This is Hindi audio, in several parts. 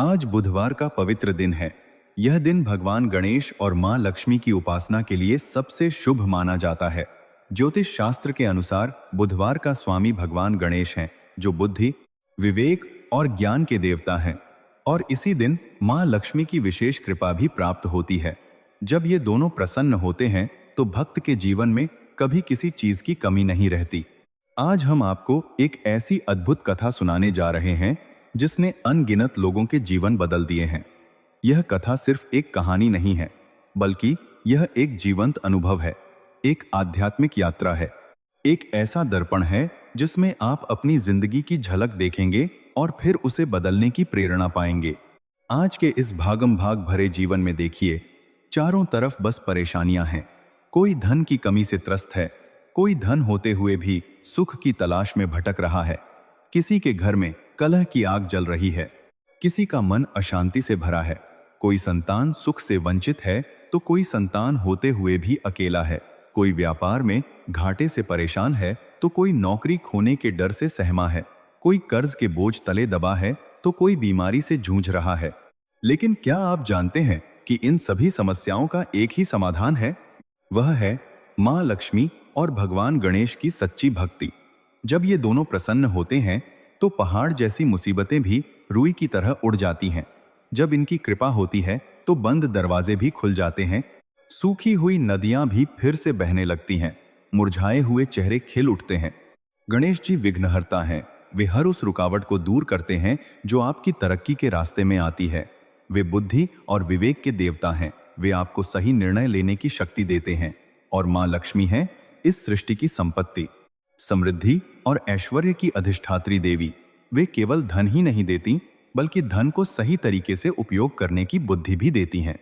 आज बुधवार का पवित्र दिन है। यह दिन भगवान गणेश और मां लक्ष्मी की उपासना के लिए सबसे शुभ माना जाता है। ज्योतिष शास्त्र के अनुसार बुधवार का स्वामी भगवान गणेश हैं, जो बुद्धि, विवेक और ज्ञान के देवता हैं। और इसी दिन मां लक्ष्मी की विशेष कृपा भी प्राप्त होती है। जब ये दोनों प्रसन्न होते हैं तो भक्त के जीवन में कभी किसी चीज की कमी नहीं रहती। आज हम आपको एक ऐसी अद्भुत कथा सुनाने जा रहे हैं जिसने अनगिनत लोगों के जीवन बदल दिए हैं। यह कथा सिर्फ एक कहानी नहीं है, बल्कि यह एक जीवंत अनुभव है, एक आध्यात्मिक यात्रा है, एक ऐसा दर्पण है जिसमें आप अपनी जिंदगी की झलक देखेंगे और फिर उसे बदलने की प्रेरणा पाएंगे। आज के इस भागम भाग भरे जीवन में देखिए, चारों तरफ बस परेशानियां हैं। कोई धन की कमी से त्रस्त है, कोई धन होते हुए भी सुख की तलाश में भटक रहा है। किसी के घर में कलह की आग जल रही है, किसी का मन अशांति से भरा है। कोई संतान सुख से वंचित है तो कोई संतान होते हुए भी अकेला है। कोई व्यापार में घाटे से परेशान है तो कोई नौकरी खोने के डर से सहमा है। कोई कर्ज के बोझ तले दबा है तो कोई बीमारी से जूझ रहा है। लेकिन क्या आप जानते हैं कि इन सभी समस्याओं का एक ही समाधान है? वह है मां लक्ष्मी और भगवान गणेश की सच्ची भक्ति। जब ये दोनों प्रसन्न होते हैं तो पहाड़ जैसी मुसीबतें भी रुई की तरह उड़ जाती हैं। जब इनकी कृपा होती है तो बंद दरवाजे भी खुल जाते हैं, सूखी हुई नदियां भी फिर से बहने लगती हैं, मुरझाए हुए चेहरे खिल उठते हैं। गणेश जी विघ्नहर्ता हैं। वे हर उस रुकावट को दूर करते हैं जो आपकी तरक्की के रास्ते में आती है। वे बुद्धि और विवेक के देवता हैं। वे आपको सही निर्णय लेने की शक्ति देते हैं। और मां लक्ष्मी हैं इस सृष्टि की संपत्ति, समृद्धि और ऐश्वर्य की अधिष्ठात्री देवी। वे केवल धन ही नहीं देती, बल्कि धन को सही तरीके से उपयोग करने की बुद्धि भी देती हैं।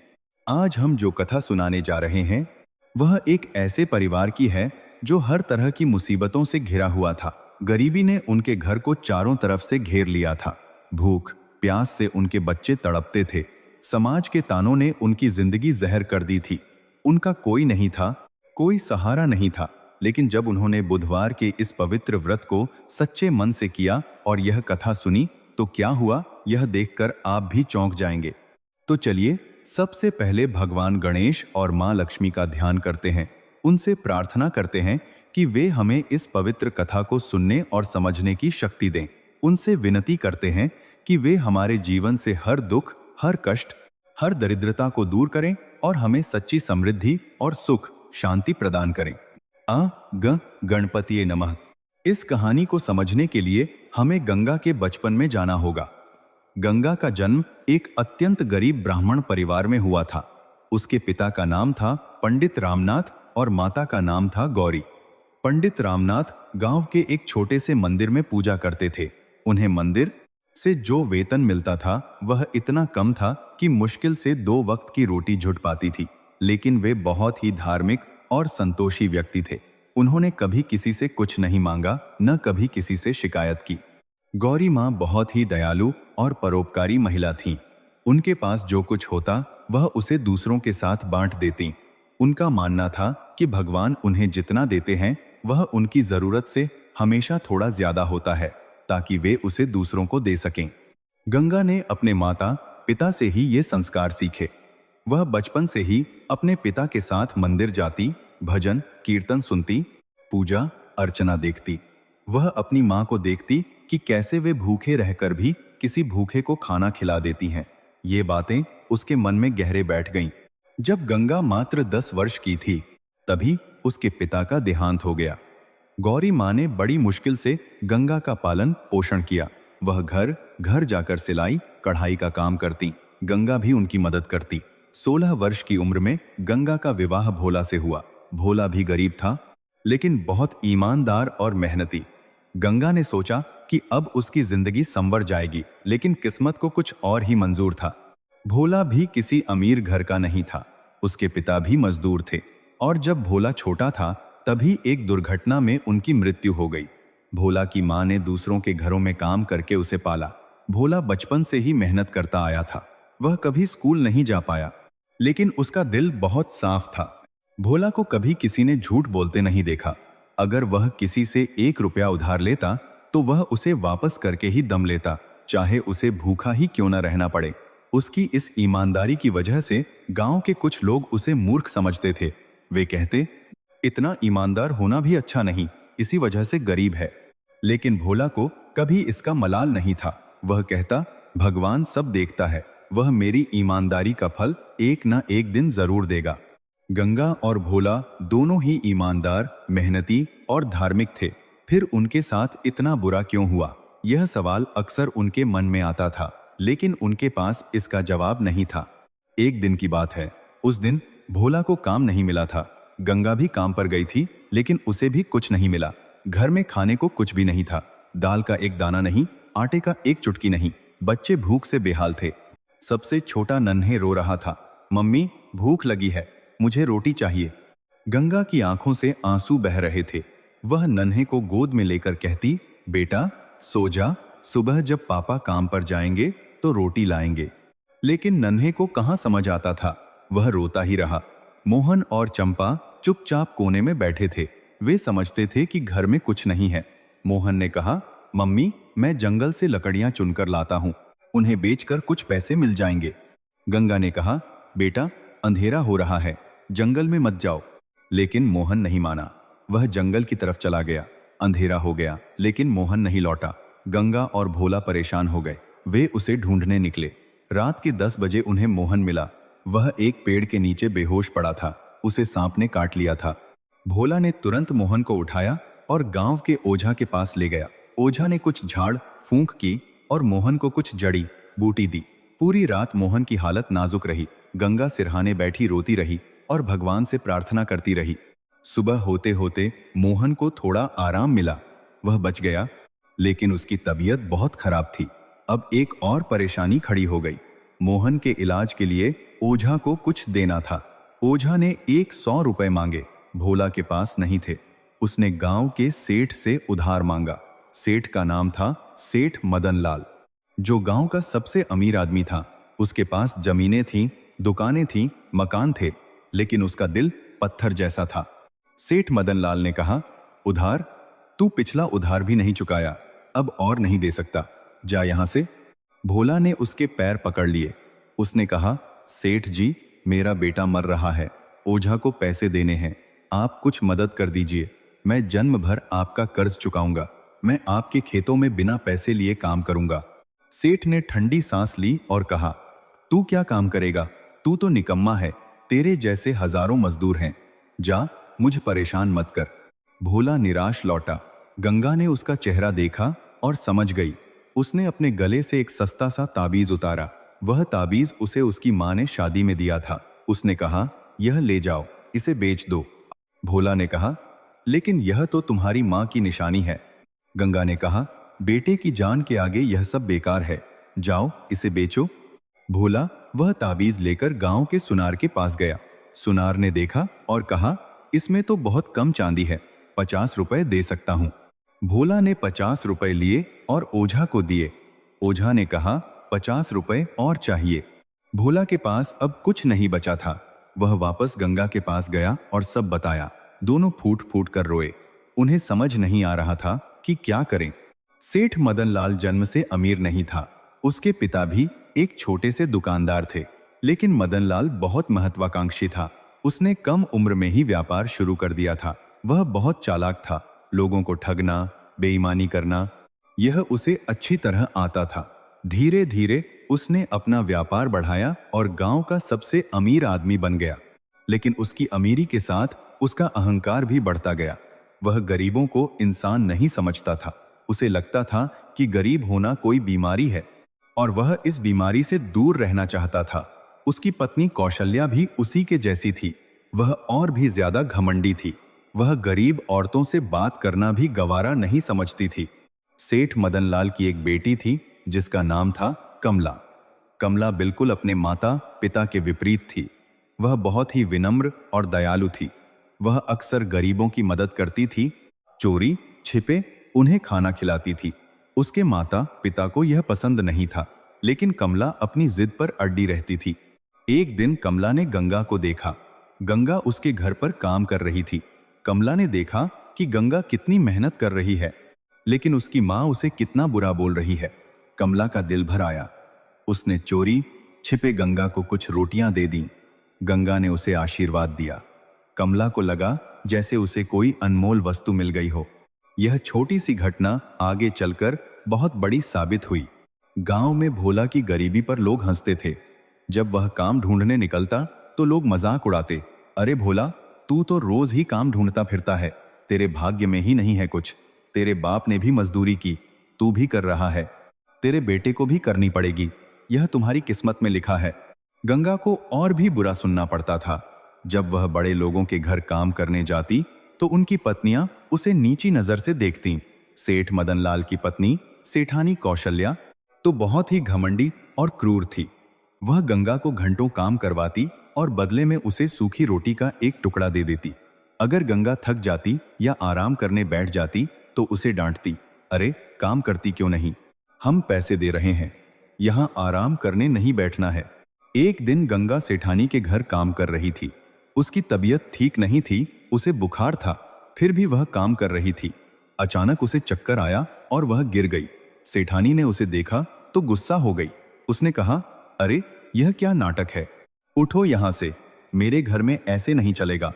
आज हम जो कथा सुनाने जा रहे हैं वह एक ऐसे परिवार की है जो हर तरह की मुसीबतों से घिरा हुआ था। गरीबी ने उनके घर को चारों तरफ से घेर लिया था। भूख प्यास से उनके बच्चे तड़पते थे। समाज के तानों ने उनकी जिंदगी जहर कर दी थी। उनका कोई नहीं था, कोई सहारा नहीं था। लेकिन जब उन्होंने बुधवार के इस पवित्र व्रत को सच्चे मन से किया और यह कथा सुनी तो क्या हुआ, यह देखकर आप भी चौंक जाएंगे। तो चलिए सबसे पहले भगवान गणेश और मां लक्ष्मी का ध्यान करते हैं। उनसे प्रार्थना करते हैं कि वे हमें इस पवित्र कथा को सुनने और समझने की शक्ति दें। उनसे विनती करते हैं कि वे हमारे जीवन से हर दुख, हर कष्ट, हर दरिद्रता को दूर करें और हमें सच्ची समृद्धि और सुख शांति प्रदान करें। गणपतिये नमः। इस कहानी को समझने के लिए हमें गंगा के बचपन में जाना होगा। गंगा का जन्म एक अत्यंत गरीब ब्राह्मण परिवार में हुआ था। उसके पिता का नाम था पंडित रामनाथ और माता का नाम था गौरी। पंडित रामनाथ गांव के एक छोटे से मंदिर में पूजा करते थे। उन्हें मंदिर से जो वेतन मिलता था वह इतना कम था कि मुश्किल से 2 वक्त की रोटी जुट पाती थी। लेकिन वे बहुत ही धार्मिक और संतोषी व्यक्ति थे। उन्होंने कभी किसी से कुछ नहीं मांगा, न कभी किसी से शिकायत की। गौरी माँ बहुत ही दयालु और परोपकारी महिला थीं। उनके पास जो कुछ होता वह उसे दूसरों के साथ बांट देती। उनका मानना था कि भगवान उन्हें जितना देते हैं वह उनकी जरूरत से हमेशा थोड़ा ज्यादा होता है, ताकि वे उसे दूसरों को दे सकें। गंगा ने अपने माता पिता से ही ये संस्कार सीखे। वह बचपन से ही अपने पिता के साथ मंदिर जाती, भजन कीर्तन सुनती, पूजा अर्चना देखती। वह अपनी मां को देखती कि कैसे वे भूखे रहकर भी किसी भूखे को खाना खिला देती हैं। ये बातें उसके मन में गहरे बैठ गईं। जब गंगा मात्र 10 वर्ष की थी तभी उसके पिता का देहांत हो गया। गौरी मां ने बड़ी मुश्किल से गंगा का पालन पोषण किया। वह घर घर जाकर सिलाई कढ़ाई का काम करती। गंगा भी उनकी मदद करती। 16 वर्ष की उम्र में गंगा का विवाह भोला से हुआ। भोला भी गरीब था, लेकिन बहुत ईमानदार और मेहनती। गंगा ने सोचा कि अब उसकी जिंदगी संवर जाएगी, लेकिन किस्मत को कुछ और ही मंजूर था। भोला भी किसी अमीर घर का नहीं था। उसके पिता भी मजदूर थे और जब भोला छोटा था तभी एक दुर्घटना में उनकी मृत्यु हो गई। भोला की मां ने दूसरों के घरों में काम करके उसे पाला। भोला बचपन से ही मेहनत करता आया था। वह कभी स्कूल नहीं जा पाया, लेकिन उसका दिल बहुत साफ था। भोला को कभी किसी ने झूठ बोलते नहीं देखा। अगर वह किसी से 1 रुपया उधार लेता तो वह उसे वापस करके ही दम लेता। चाहे उसे भूखा ही क्यों न रहना पड़े। उसकी इस ईमानदारी की वजह से गांव के कुछ लोग उसे मूर्ख समझते थे। वे कहते, इतना ईमानदार होना भी अच्छा नहीं, इसी वजह से गरीब है। लेकिन भोला को कभी इसका मलाल नहीं था। वह कहता, भगवान सब देखता है, वह मेरी ईमानदारी का फल एक न एक दिन जरूर देगा। गंगा और भोला दोनों ही ईमानदार, मेहनती और धार्मिक थे। फिर उनके साथ इतना बुरा क्यों हुआ? यह सवाल अक्सर उनके मन में आता था, लेकिन उनके पास इसका जवाब नहीं था। एक दिन की बात है। उस दिन भोला को काम नहीं मिला था। गंगा भी काम पर गई थी, लेकिन उसे भी कुछ नहीं मिला। घर में खाने को कुछ भी नहीं था। दाल का एक दाना नहीं, आटे का एक चुटकी नहीं। बच्चे भूख से बेहाल थे। सबसे छोटा नन्हे रो रहा था, मम्मी भूख लगी है, मुझे रोटी चाहिए। गंगा की आंखों से आंसू बह रहे थे। वह नन्हे को गोद में लेकर कहती, बेटा सो जा, सुबह जब पापा काम पर जाएंगे तो रोटी लाएंगे। लेकिन नन्हे को कहां समझ आता था, वह रोता ही रहा। मोहन और चंपा चुपचाप कोने में बैठे थे। वे समझते थे कि घर में कुछ नहीं है। मोहन ने कहा, मम्मी मैं जंगल से लकड़ियां चुनकर लाता हूं, उन्हें बेचकर कुछ पैसे मिल जाएंगे। गंगा ने कहा, बेटा अंधेरा हो रहा है, जंगल में मत जाओ। लेकिन मोहन नहीं माना। वह जंगल की तरफ चला गया। अंधेरा हो गया, लेकिन मोहन नहीं लौटा। गंगा और भोला परेशान हो गए। वे उसे ढूंढने निकले। रात के 10 बजे उन्हें मोहन मिला। वह एक पेड़ के नीचे बेहोश पड़ा था। उसे सांप ने काट लिया था। भोला ने तुरंत मोहन को उठाया और गांव के ओझा के पास ले गया। ओझा ने कुछ झाड़ फूंक की और मोहन को कुछ जड़ी बूटी दी। पूरी रात मोहन की हालत नाजुक रही। गंगा सिरहाने बैठी रोती रही और भगवान से प्रार्थना करती रही। सुबह होते होते मोहन को थोड़ा आराम मिला। वह बच गया, लेकिन उसकी तबीयत बहुत खराब थी। अब एक और परेशानी खड़ी हो गई। मोहन के इलाज के लिए ओझा को कुछ देना था। ओझा ने 100 रुपए मांगे। भोला के पास नहीं थे। उसने गांव के सेठ से उधार मांगा। सेठ का नाम था सेठ मदन लाल, जो गांव का सबसे अमीर आदमी था। उसके पास जमीनें थीं, दुकानें थीं, मकान थे, लेकिन उसका दिल पत्थर जैसा था। सेठ मदन लाल ने कहा, उधार? तू पिछला उधार भी नहीं चुकाया, अब और नहीं दे सकता, जा यहां से। भोला ने उसके पैर पकड़ लिए। उसने कहा, सेठ जी मेरा बेटा मर रहा है, ओझा को पैसे देने हैं, आप कुछ मदद कर दीजिए। मैं जन्म भर आपका कर्ज चुकाऊंगा। मैं आपके खेतों में बिना पैसे लिए काम करूंगा। सेठ ने ठंडी सांस ली और कहा, तू क्या काम करेगा? तू तो निकम्मा है, तेरे जैसे हजारों मजदूर हैं। जा, मुझ परेशान मत कर। भोला निराश लौटा। गंगा ने उसका चेहरा देखा और समझ गई। उसने अपने गले से एक सस्ता सा ताबीज उतारा। वह ताबीज उसे उसकी मां ने शादी में दिया था। उसने कहा, यह ले जाओ, इसे बेच दो। भोला ने कहा, लेकिन यह तो तुम्हारी मां की निशानी है। गंगा ने कहा, बेटे की जान के आगे यह सब बेकार है, जाओ इसे बेचो। भोला वह ताबीज लेकर गांव के सुनार के पास गया। सुनार ने देखा और कहा, इसमें तो बहुत कम चांदी है, 50 रुपए दे सकता हूं। भोला ने 50 रुपए लिए और ओझा को दिए। ओझा ने कहा, 50 रुपए और चाहिए। भोला के पास अब कुछ नहीं बचा था। वह वापस गंगा के पास गया और सब बताया। दोनों फूट फूट कर रोए। उन्हें समझ नहीं आ रहा था कि क्या करें। सेठ मदन लाल जन्म से अमीर नहीं था। उसके पिता भी एक छोटे से दुकानदार थे, लेकिन मदन लाल बहुत महत्वाकांक्षी था। उसने कम उम्र में ही व्यापार शुरू कर दिया था। वह बहुत चालाक था। लोगों को ठगना, बेईमानी करना, यह उसे अच्छी तरह आता था। धीरे धीरे उसने अपना व्यापार बढ़ाया और गांव का सबसे अमीर आदमी बन गया। लेकिन उसकी अमीरी के साथ उसका अहंकार भी बढ़ता गया। वह गरीबों को इंसान नहीं समझता था। उसे लगता था कि गरीब होना कोई बीमारी है और वह इस बीमारी से दूर रहना चाहता था। उसकी पत्नी कौशल्या भी उसी के जैसी थी। वह और भी ज्यादा घमंडी थी। वह गरीब औरतों से बात करना भी गवारा नहीं समझती थी। सेठ मदन लाल की एक बेटी थी जिसका नाम था कमला। कमला बिल्कुल अपने माता पिता के विपरीत थी। वह बहुत ही विनम्र और दयालु थी। वह अक्सर गरीबों की मदद करती थी, चोरी छिपे उन्हें खाना खिलाती थी। उसके माता पिता को यह पसंद नहीं था, लेकिन कमला अपनी जिद पर अड़ी रहती थी। एक दिन कमला ने गंगा को देखा। गंगा उसके घर पर काम कर रही थी। कमला ने देखा कि गंगा कितनी मेहनत कर रही है, लेकिन उसकी माँ उसे कितना बुरा बोल रही है। कमला का दिल भर आया। उसने चोरी छिपे गंगा को कुछ रोटियां दे दी। गंगा ने उसे आशीर्वाद दिया। कमला को लगा जैसे उसे कोई अनमोल वस्तु मिल गई हो। यह छोटी सी घटना आगे चलकर बहुत बड़ी साबित हुई। गांव में भोला की गरीबी पर लोग हंसते थे। जब वह काम ढूंढने निकलता तो लोग मजाक उड़ाते, अरे भोला, तू तो रोज ही काम ढूंढता फिरता है, तेरे भाग्य में ही नहीं है कुछ। तेरे बाप ने भी मजदूरी की, तू भी कर रहा है, तेरे बेटे को भी करनी पड़ेगी, यह तुम्हारी किस्मत में लिखा है। गंगा को और भी बुरा सुनना पड़ता था। जब वह बड़े लोगों के घर काम करने जाती तो उनकी पत्नियां उसे नीची नजर से देखतीं। सेठ मदन लाल की पत्नी सेठानी कौशल्या तो बहुत ही घमंडी और क्रूर थी। वह गंगा को घंटों काम करवाती और बदले में उसे सूखी रोटी का एक टुकड़ा दे देती। अगर गंगा थक जाती या आराम करने बैठ जाती तो उसे डांटती, अरे काम करती क्यों नहीं, हम पैसे दे रहे हैं, यहां आराम करने नहीं बैठना है। एक दिन गंगा सेठानी के घर काम कर रही थी। उसकी तबीयत ठीक नहीं थी, उसे बुखार था, फिर भी वह काम कर रही थी। अचानक उसे चक्कर आया और वह गिर गई। सेठानी ने उसे देखा तो गुस्सा हो गई। उसने कहा, अरे यह क्या नाटक है, उठो यहां से, मेरे घर में ऐसे नहीं चलेगा।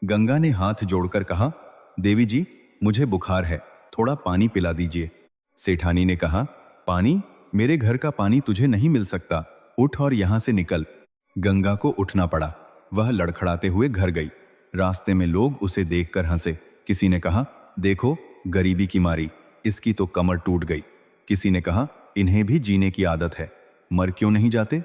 गंगा ने हाथ जोड़कर कहा, देवी जी, मुझे बुखार है, थोड़ा पानी पिला दीजिए। सेठानी ने कहा, पानी? मेरे घर का पानी तुझे नहीं मिल सकता, उठ और यहां से निकल। गंगा को उठना पड़ा। वह लड़खड़ाते हुए घर गई। रास्ते में लोग उसे देखकर हंसे। किसी ने कहा, देखो गरीबी की मारी, इसकी तो कमर टूट गई। किसी ने कहा, इन्हें भी जीने की आदत है, मर क्यों नहीं जाते।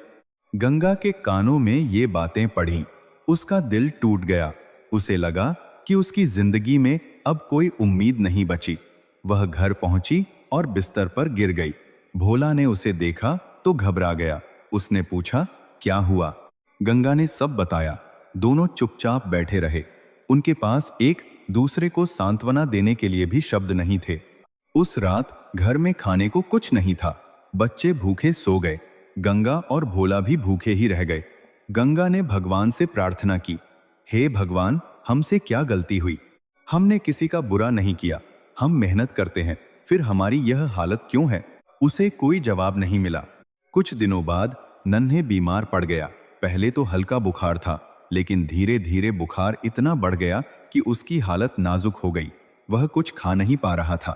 गंगा के कानों में ये बातें पढ़ी। उसका दिल टूट गया। उसे लगा कि उसकी जिंदगी में अब कोई उम्मीद नहीं बची। वह घर पहुंची और बिस्तर पर गिर गई। भोला ने उसे देखा तो घबरा गया। उसने पूछा, क्या हुआ? गंगा ने सब बताया। दोनों चुपचाप बैठे रहे। उनके पास एक दूसरे को सांत्वना देने के लिए भी शब्द नहीं थे। उस रात घर में खाने को कुछ नहीं था। बच्चे भूखे सो गए। गंगा और भोला भी भूखे ही रह गए। गंगा ने भगवान से प्रार्थना की, हे भगवान, हमसे क्या गलती हुई? हमने किसी का बुरा नहीं किया, हम मेहनत करते हैं, फिर हमारी यह हालत क्यों है? उसे कोई जवाब नहीं मिला। कुछ दिनों बाद नन्हे बीमार पड़ गया। पहले तो हल्का बुखार था, लेकिन धीरे धीरे बुखार इतना बढ़ गया कि उसकी हालत नाजुक हो गई। वह कुछ खा नहीं पा रहा था,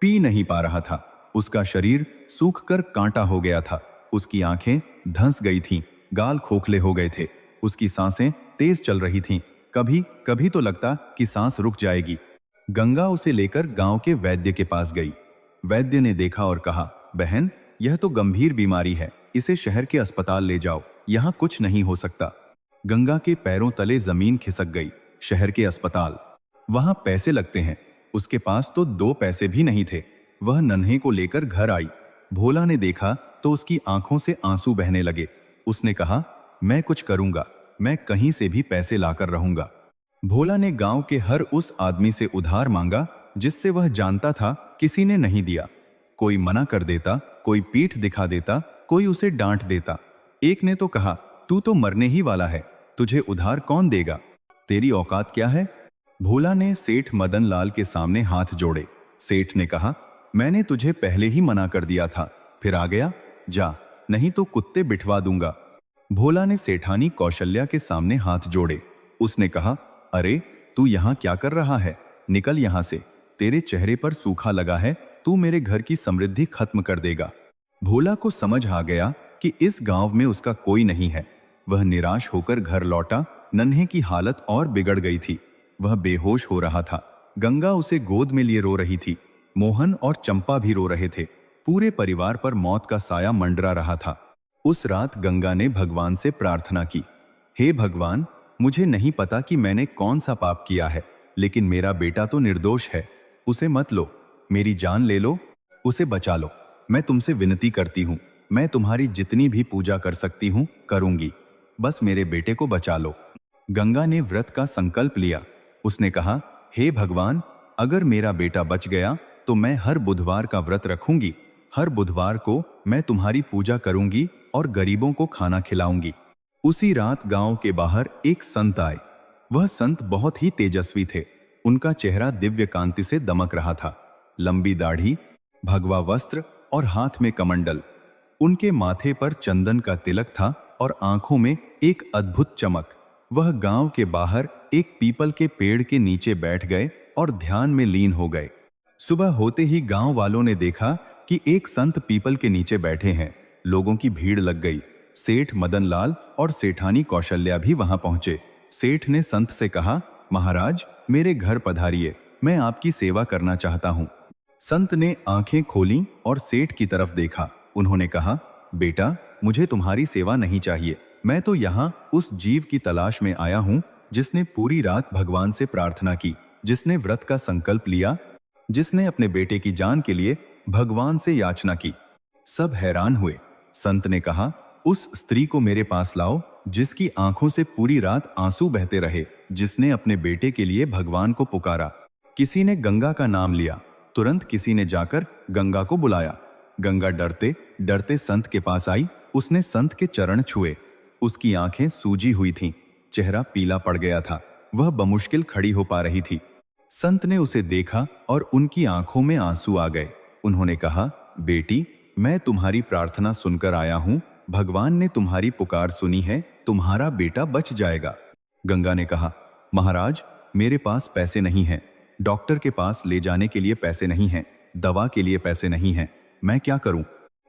पी नहीं पा रहा था। उसका शरीर सूखकर कांटा हो गया था। उसकी आंखें धंस गई थीं, गाल खोखले हो गए थे। उसकी सांसें तेज चल रही थीं। कभी कभी तो लगता कि सांस रुक जाएगी। गंगा उसे लेकर गांव के वैद्य के पास गई। वैद्य ने देखा और कहा, बहन, यह तो गंभीर बीमारी है, इसे शहर के अस्पताल ले जाओ, यहां कुछ नहीं हो सकता। गंगा के पैरों तले जमीन खिसक गई। शहर के अस्पताल, वहां पैसे लगते हैं। उसके पास तो 2 पैसे भी नहीं थे। वह नन्हे को लेकर घर आई। भोला ने देखा तो उसकी आंखों से आंसू बहने लगे। उसने कहा, मैं कुछ करूंगा, मैं कहीं से भी पैसे लाकर रहूंगा। भोला ने गांव के हर उस आदमी से उधार मांगा जिससे वह जानता था किसी ने नहीं दिया। कोई मना कर देता, कोई पीठ दिखा देता, कोई उसे डांट देता। एक ने तो कहा, तू तो मरने ही वाला है, तुझे उधार कौन देगा, तेरी औकात क्या है? भोला ने सेठ मदन लाल के सामने हाथ जोड़े। सेठ ने कहा, मैंने तुझे पहले ही मना कर दिया था, फिर आ गया, जा, नहीं तो कुत्ते बिठवा दूंगा। भोला ने सेठानी कौशल्या के सामने हाथ जोड़े। उसने कहा, अरे तू यहां क्या कर रहा है, निकल यहां से, तेरे चेहरे पर सूखा लगा है, तू मेरे घर की समृद्धि खत्म कर देगा। भोला को समझ आ गया कि इस गांव में उसका कोई नहीं है। वह निराश होकर घर लौटा। नन्हे की हालत और बिगड़ गई थी। वह बेहोश हो रहा था। गंगा उसे गोद में लिए रो रही थी। मोहन और चंपा भी रो रहे थे। पूरे परिवार पर मौत का साया मंडरा रहा था। उस रात गंगा ने भगवान से प्रार्थना की, हे भगवान, मुझे नहीं पता कि मैंने कौन सा पाप किया है, लेकिन मेरा बेटा तो निर्दोष है, उसे मत लो, मेरी जान ले लो, उसे बचा लो। मैं तुमसे विनती करती हूँ, मैं तुम्हारी जितनी भी पूजा कर सकती हूँ करूंगी, बस मेरे बेटे को बचा लो। गंगा ने व्रत का संकल्प लिया। उसने कहा, हे भगवान, अगर मेरा बेटा बच गया तो मैं हर बुधवार का व्रत रखूंगी। हर बुधवार को मैं तुम्हारी पूजा करूंगी और गरीबों को खाना खिलाऊंगी। उसी रात गांव के बाहर एक संत आए। वह संत बहुत ही तेजस्वी थे। उनका चेहरा दिव्य कांति से दमक रहा था। लंबी दाढ़ी, भगवा वस्त्र और हाथ में कमंडल। उनके माथे पर चंदन का तिलक था और आंखों में एक अद्भुत चमक। वह गांव के बाहर एक पीपल के पेड़ के नीचे बैठ गए और ध्यान में लीन हो गए। सुबह होते ही गांव वालों ने देखा कि एक संत पीपल के नीचे बैठे हैं। लोगों की भीड़ लग गई। सेठ मदन लाल और सेठानी कौशल्या भी वहां पहुंचे। सेठ ने संत से कहा, महाराज, मेरे घर पधारिए, मैं आपकी सेवा करना चाहता हूं। संत ने आंखें खोलीं और सेठ की तरफ देखा। उन्होंने कहा, बेटा, मुझे तुम्हारी सेवा नहीं चाहिए। मैं तो यहाँ उस जीव की तलाश में आया हूँ जिसने पूरी रात भगवान से प्रार्थना की, जिसने व्रत का संकल्प लिया, जिसने अपने बेटे की जान के लिए भगवान से याचना की। सब हैरान हुए। संत ने कहा, उस स्त्री को मेरे पास लाओ जिसकी आंखों से पूरी रात आंसू बहते रहे, जिसने अपने बेटे के लिए भगवान को पुकारा। किसी ने गंगा का नाम लिया। तुरंत किसी ने जाकर गंगा को बुलाया। गंगा डरते डरते संत के पास आई। उसने संत के चरण छुए। उसकी आंखें सूजी हुई थीं, चेहरा पीला पड़ गया था, वह बमुश्किल खड़ी हो पा रही थी। संत ने उसे देखा और उनकी आंखों में आंसू आ गए। उन्होंने कहा, बेटी, मैं तुम्हारी प्रार्थना सुनकर आया हूं। भगवान ने तुम्हारी पुकार सुनी है, तुम्हारा बेटा बच जाएगा। गंगा ने कहा, महाराज, मेरे पास पैसे नहीं हैं, डॉक्टर के पास ले जाने के लिए पैसे नहीं हैं, दवा के लिए पैसे नहीं हैं, मैं क्या करूं?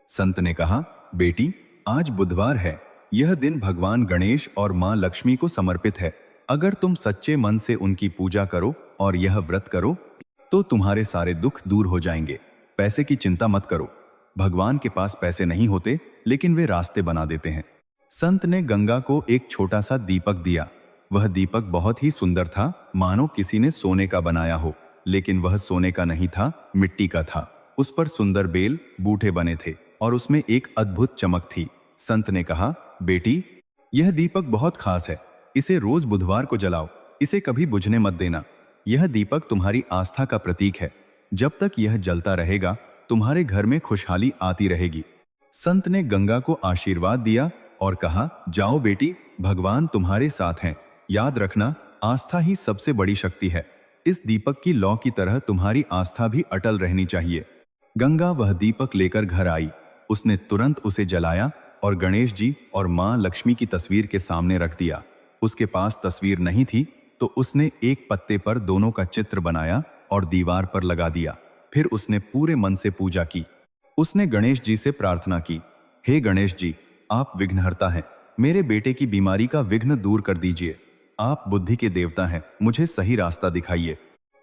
संत ने कहा, बेटी, आज बुधवार है, यह दिन भगवान गणेश और मां लक्ष्मी को समर्पित है। अगर तुम सच्चे मन से उनकी पूजा करो और यह व्रत करो तो तुम्हारे सारे दुख दूर हो जाएंगे। पैसे की चिंता मत करो। भगवान के पास पैसे नहीं होते, लेकिन वे रास्ते बना देते हैं। संत ने गंगा को एक छोटा सा दीपक दिया। वह दीपक बहुत ही सुंदर था, मानो किसी ने सोने का बनाया हो, लेकिन वह सोने का नहीं था, मिट्टी का था। उस पर सुंदर बेल बूटे बने थे और उसमें एक अद्भुत चमक थी। संत ने कहा, बेटी, यह दीपक बहुत खास है, इसे रोज बुधवार को जलाओ, इसे कभी बुझने मत देना। यह दीपक तुम्हारी आस्था का प्रतीक है। जब तक यह जलता रहेगा, तुम्हारे घर में खुशहाली आती रहेगी। संत ने गंगा को आशीर्वाद दिया और कहा, जाओ बेटी, भगवान तुम्हारे साथ हैं। याद रखना, आस्था ही सबसे बड़ी शक्ति है। इस दीपक की लौ की तरह तुम्हारी आस्था भी अटल रहनी चाहिए। गंगा वह दीपक लेकर घर आई। उसने तुरंत उसे जलाया और गणेश जी और मां लक्ष्मी की तस्वीर के सामने रख दिया। उसके पास तस्वीर नहीं थी तो उसने एक पत्ते पर दोनों का चित्र बनाया और दीवार पर लगा दिया। फिर उसने पूरे मन से पूजा की। उसने गणेश जी से प्रार्थना की, हे गणेश जी, आप विघ्नहर्ता हैं, मेरे बेटे की बीमारी का विघ्न दूर कर दीजिए। आप बुद्धि के देवता हैं, मुझे सही रास्ता दिखाइए।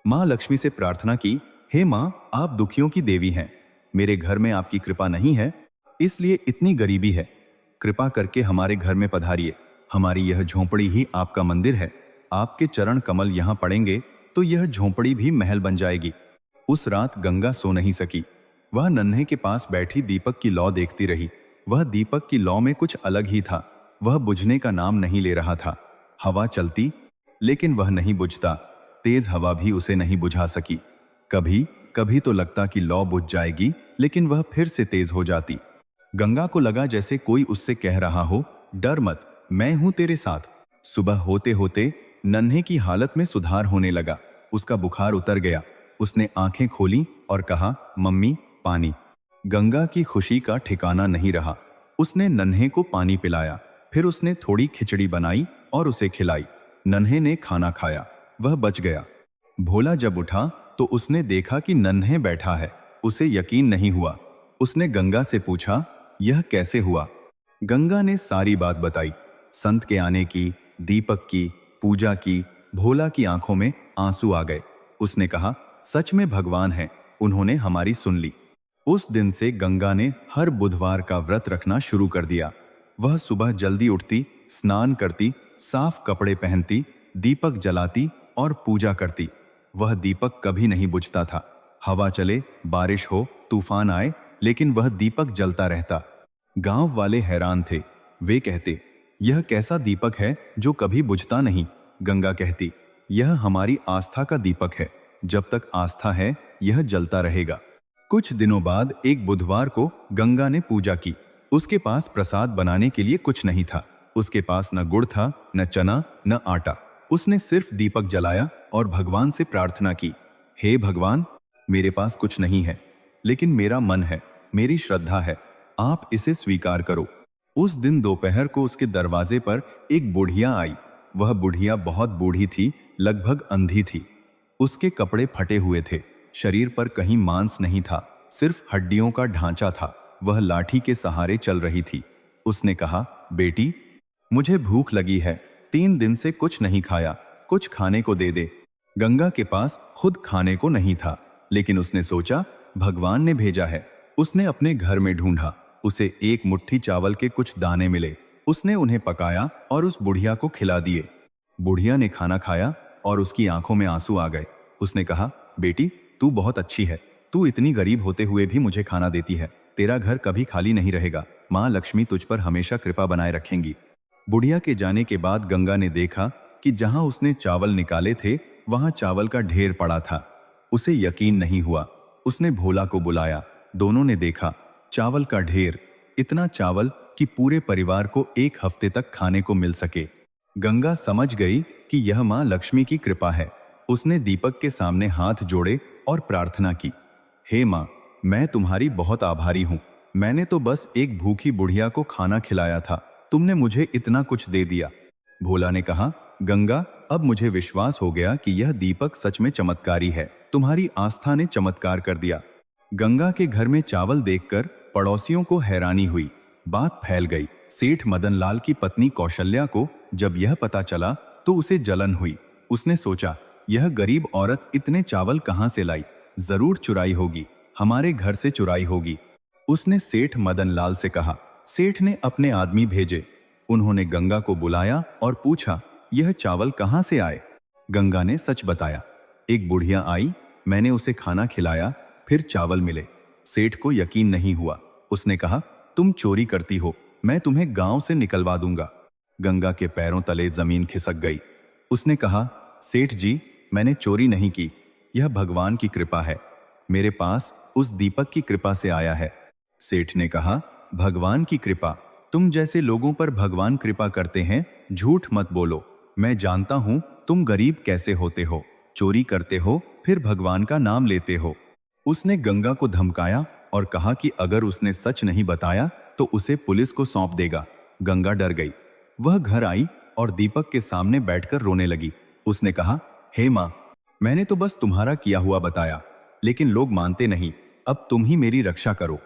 मां लक्ष्मी से प्रार्थना की, हे मां, आप दुखियों की देवी हैं, मेरे घर में आपकी कृपा नहीं है, इसलिए इतनी गरीबी है। कृपा करके हमारे घर में पधारिए। हमारी यह झोंपड़ी ही आपका मंदिर है। आपके चरण कमल यहाँ पड़ेंगे तो यह झोंपड़ी भी महल बन जाएगी। उस रात गंगा सो नहीं सकी। वह नन्हे के पास बैठी दीपक की लौ देखती रही। वह दीपक की लौ में कुछ अलग ही था। वह बुझने का नाम नहीं ले रहा था। हवा चलती, लेकिन वह नहीं बुझता। तेज हवा भी उसे नहीं बुझा सकी। कभी कभी तो लगता कि लौ बुझ जाएगी, लेकिन वह फिर से तेज हो जाती। गंगा को लगा जैसे कोई उससे कह रहा हो, डर मत, मैं हूं तेरे साथ। सुबह होते होते नन्हे की हालत में सुधार होने लगा। उसका बुखार उतर गया। उसने आंखें खोली और कहा, मम्मी, पानी। गंगा की खुशी का ठिकाना नहीं रहा। उसने नन्हे को पानी पिलाया। फिर उसने थोड़ी खिचड़ी बनाई और उसे खिलाई। नन्हे ने खाना खाया, वह बच गया। भोला जब उठा तो उसने देखा कि नन्हे बैठा है। उसे यकीन नहीं हुआ। उसने गंगा से पूछा, यह कैसे हुआ? गंगा ने सारी बात बताई, संत के आने की, दीपक की, पूजा की। भोला की आंखों में आंसू आ गए। उसने कहा, सच में भगवान है, उन्होंने हमारी सुन ली। उस दिन से गंगा ने हर बुधवार का व्रत रखना शुरू कर दिया। वह सुबह जल्दी उठती, स्नान करती, साफ कपड़े पहनती, दीपक जलाती और पूजा करती। वह दीपक कभी नहीं बुझता था। हवा चले, बारिश हो, तूफान आए, लेकिन वह दीपक जलता रहता। गांव वाले हैरान थे। वे कहते, यह कैसा दीपक है जो कभी बुझता नहीं? गंगा कहती, यह हमारी आस्था का दीपक है। जब तक आस्था है, यह जलता रहेगा। कुछ दिनों बाद एक बुधवार को गंगा ने पूजा की। उसके पास प्रसाद बनाने के लिए कुछ नहीं था। उसके पास न गुड़ था, न चना, न आटा। उसने सिर्फ दीपक जलाया और भगवान से प्रार्थना की, हे भगवान, मेरे पास कुछ नहीं है, लेकिन मेरा मन है, मेरी श्रद्धा है, आप इसे स्वीकार करो। उस दिन दोपहर को उसके दरवाजे पर एक बुढ़िया आई। वह बुढ़िया बहुत बूढ़ी थी, लगभग अंधी थी। उसके कपड़े फटे हुए थे, शरीर पर कहीं मांस नहीं था, सिर्फ हड्डियों का ढांचा था। वह लाठी के सहारे चल रही थी। उसने कहा, बेटी, मुझे भूख लगी है, 3 दिन से कुछ नहीं खाया, कुछ खाने को दे दे। गंगा के पास खुद खाने को नहीं था, लेकिन उसने सोचा भगवान ने भेजा है। उसने अपने घर में ढूंढा, उसे एक मुट्ठी चावल के कुछ दाने मिले। उसने उन्हें पकाया और उस बुढ़िया को खिला दिए। बुढ़िया ने खाना खाया और उसकी आंखों में आंसू आ गए। उसने कहा, बेटी, तू बहुत अच्छी है, तू इतनी गरीब होते हुए भी मुझे खाना देती है। तेरा घर कभी खाली नहीं रहेगा, माँ लक्ष्मी तुझ पर हमेशा कृपा बनाए रखेंगी। बुढ़िया के जाने के बाद गंगा ने देखा कि जहां उसने चावल निकाले थे वहां चावल का ढेर पड़ा था। उसे यकीन नहीं हुआ। उसने भोला को बुलाया। दोनों ने देखा चावल का ढेर, इतना चावल कि पूरे परिवार को 1 हफ्ते तक खाने को मिल सके। गंगा समझ गई कि यह मां लक्ष्मी की कृपा है। उसने दीपक के सामने हाथ जोड़े और प्रार्थना की, हे मां, मैं तुम्हारी बहुत आभारी हूं। मैंने तो बस एक भूखी बुढ़िया को खाना खिलाया था, तुमने मुझे इतना कुछ दे दिया। भोला ने कहा, गंगा, अब मुझे विश्वास हो गया कि यह दीपक सच में चमत्कारी है। तुम्हारी आस्था ने चमत्कार कर दिया। गंगा के घर में चावल देखकर पड़ोसियों को हैरानी हुई। बात फैल गई। सेठ मदन लाल की पत्नी कौशल्या को जब यह पता चला तो उसे जलन हुई। उसने सोचा, यह गरीब औरत इतने चावल कहां से लाई? जरूर चुराई होगी, हमारे घर से चुराई होगी। उसने सेठ मदन लाल से कहा। सेठ ने अपने आदमी भेजे। उन्होंने गंगा को बुलाया और पूछा, यह चावल कहां से आए? गंगा ने सच बताया। एक बुढ़िया आई, मैंने उसे खाना खिलाया, फिर चावल मिले। सेठ को यकीन नहीं हुआ। उसने कहा, तुम चोरी करती हो, मैं तुम्हें गांव से निकलवा दूंगा। गंगा के पैरों तले जमीन खिसक गई। उसने कहा, सेठ जी, मैंने चोरी नहीं की, यह भगवान की कृपा है। मेरे पास उस दीपक की कृपा से आया है। सेठ ने कहा, भगवान की कृपा? तुम जैसे लोगों पर भगवान कृपा करते हैं, झूठ मत बोलो। मैं जानता हूं तुम गरीब कैसे होते हो, चोरी करते हो, फिर भगवान का नाम लेते हो। उसने गंगा को धमकाया और कहा कि अगर उसने सच नहीं बताया तो उसे पुलिस को सौंप देगा। गंगा डर गई। वह घर आई और दीपक के सामने बैठकर रोने लगी। उसने कहा, हे मां, मैंने तो बस तुम्हारा किया हुआ बताया, लेकिन लोग मानते नहीं, अब तुम ही मेरी रक्षा करो।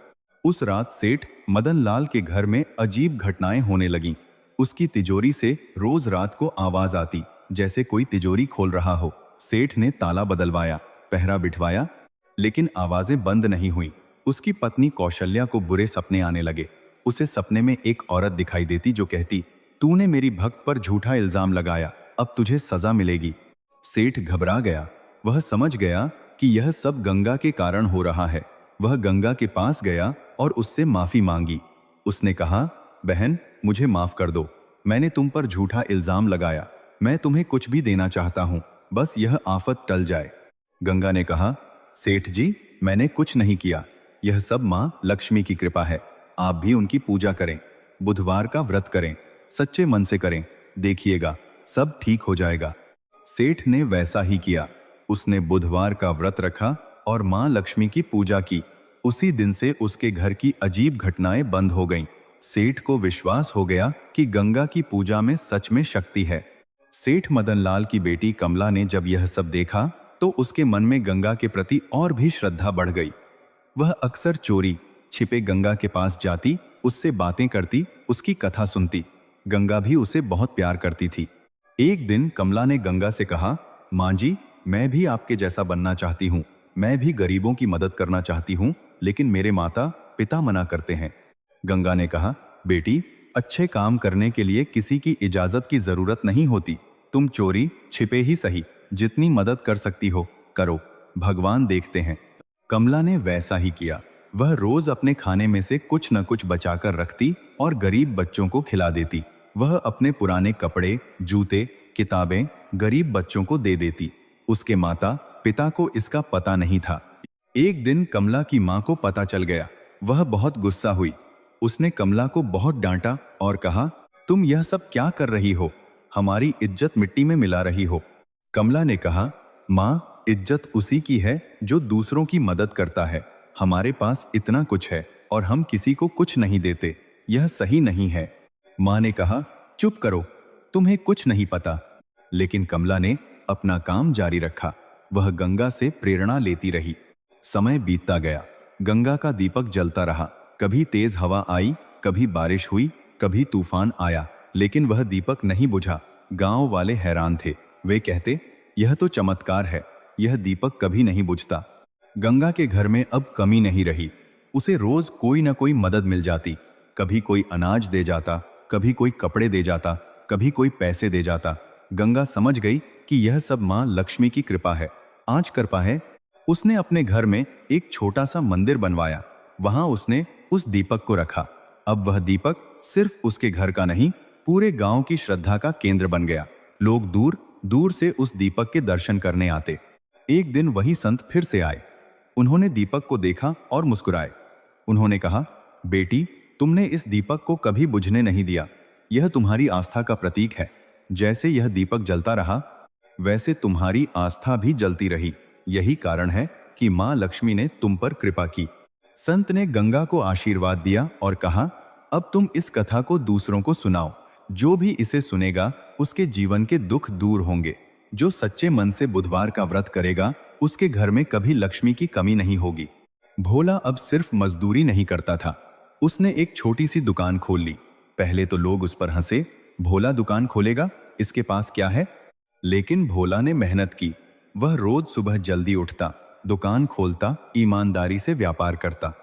उस रात सेठ मदन लाल के घर में अजीब घटनाएं होने लगीं। उसकी तिजोरी से रोज रात को आवाज आती, जैसे कोई तिजोरी खोल रहा हो। सेठ ने ताला बदलवाया, पहरा बिठवाया, लेकिन आवाजें बंद नहीं हुई। उसकी पत्नी कौशल्या को बुरे सपने आने लगे। उसे सपने में एक औरत दिखाई देती जो कहती, तूने मेरी भक्त पर झूठा इल्जाम लगाया, अब तुझे सजा मिलेगी। सेठ घबरा गया। वह समझ गया कि यह सब गंगा के कारण हो रहा है। वह गंगा के पास गया और उससे माफी मांगी। उसने कहा, बहन, मुझे माफ कर दो, मैंने तुम पर झूठा इल्जाम लगाया। मैं तुम्हें कुछ भी देना चाहता हूं, बस यह आफत टल जाए। गंगा ने कहा, सेठ जी, मैंने कुछ नहीं किया, यह सब मां लक्ष्मी की कृपा है। आप भी उनकी पूजा करें, बुधवार का व्रत करें, सच्चे मन से करें, देखिएगा सब ठीक हो जाएगा। सेठ ने वैसा ही किया। उसने बुधवार का व्रत रखा और मां लक्ष्मी की पूजा की। उसी दिन से उसके घर की अजीब घटनाएं बंद हो गईं। सेठ को विश्वास हो गया कि गंगा की पूजा में सच में शक्ति है। सेठ मदन लाल की बेटी कमला ने जब यह सब देखा तो उसके मन में गंगा के प्रति और भी श्रद्धा बढ़ गई। वह अक्सर चोरी छिपे गंगा के पास जाती, उससे बातें करती, उसकी कथा सुनती। गंगा भी उसे बहुत प्यार करती थी। एक दिन कमला ने गंगा से कहा, मां जी, मैं भी आपके जैसा बनना चाहती हूँ, मैं भी गरीबों की मदद करना चाहती हूँ, लेकिन मेरे माता पिता मना करते हैं। गंगा ने कहा, बेटी, अच्छे काम करने के लिए किसी की इजाजत की जरूरत नहीं होती। तुम चोरी छिपे ही सही, जितनी मदद कर सकती हो करो, भगवान देखते हैं। कमला ने वैसा ही किया। वह रोज अपने खाने में से कुछ न कुछ बचाकर रखती और गरीब बच्चों को खिला देती। वह अपने पुराने कपड़े, जूते, किताबें गरीब बच्चों को दे देती। उसके माता पिता को इसका पता नहीं था। एक दिन कमला की मां को पता चल गया। वह बहुत गुस्सा हुई। उसने कमला को बहुत डांटा और कहा, तुम यह सब क्या कर रही हो? हमारी इज्जत मिट्टी में मिला रही हो। कमला ने कहा, मां, इज्जत उसी की है जो दूसरों की मदद करता है। हमारे पास इतना कुछ है, और हम किसी को कुछ नहीं देते। यह सही नहीं है। माँ ने कहा, चुप करो, तुम्हें कुछ नहीं पता। लेकिन कमला ने अपना काम जारी रखा। वह गंगा से प्रेरणा लेती रही। समय बीतता गया। गंगा का दीपक जलता रहा। कभी तेज हवा आई, कभी बारिश हुई, कभी तूफान आया, लेकिन वह दीपक नहीं बुझा। गांव वाले हैरान थे। वे कहते, यह तो चमत्कार है, यह दीपक कभी नहीं बुझता। गंगा के घर में अब कमी नहीं रही। उसे रोज कोई न कोई मदद मिल जाती। कभी कोई अनाज दे जाता, कभी कोई कपड़े दे जाता, कभी कोई पैसे दे जाता। गंगा समझ गई कि यह सब मां लक्ष्मी की कृपा है। आज कृपा है। उसने अपने घर में एक छोटा सा मंदिर बनवाया। वहां उसने उस दीपक को रखा। अब वह दीपक सिर्फ उसके घर का नहीं, पूरे गांव की श्रद्धा का केंद्र बन गया। लोग दूर दूर से उस दीपक के दर्शन करने आते। एक दिन वही संत फिर से आए। उन्होंने दीपक को देखा और मुस्कुराए। उन्होंने कहा, बेटी, तुमने इस दीपक को कभी बुझने नहीं दिया। यह तुम्हारी आस्था का प्रतीक है। जैसे यह दीपक जलता रहा, वैसे तुम्हारी आस्था भी जलती रही। यही कारण है कि मां लक्ष्मी ने तुम पर कृपा की। संत ने गंगा को आशीर्वाद दिया और कहा, अब तुम इस कथा को दूसरों को सुनाओ। जो भी इसे सुनेगा, उसके जीवन के दुख दूर होंगे। जो सच्चे मन से बुधवार का व्रत करेगा, उसके घर में कभी लक्ष्मी की कमी नहीं होगी। भोला अब सिर्फ मजदूरी नहीं करता था। उसने एक छोटी सी दुकान खोल ली। पहले तो लोग उस पर हंसे, भोला दुकान खोलेगा, इसके पास क्या है? लेकिन भोला ने मेहनत की। वह रोज सुबह जल्दी उठता, दुकान खोलता, ईमानदारी से व्यापार करता।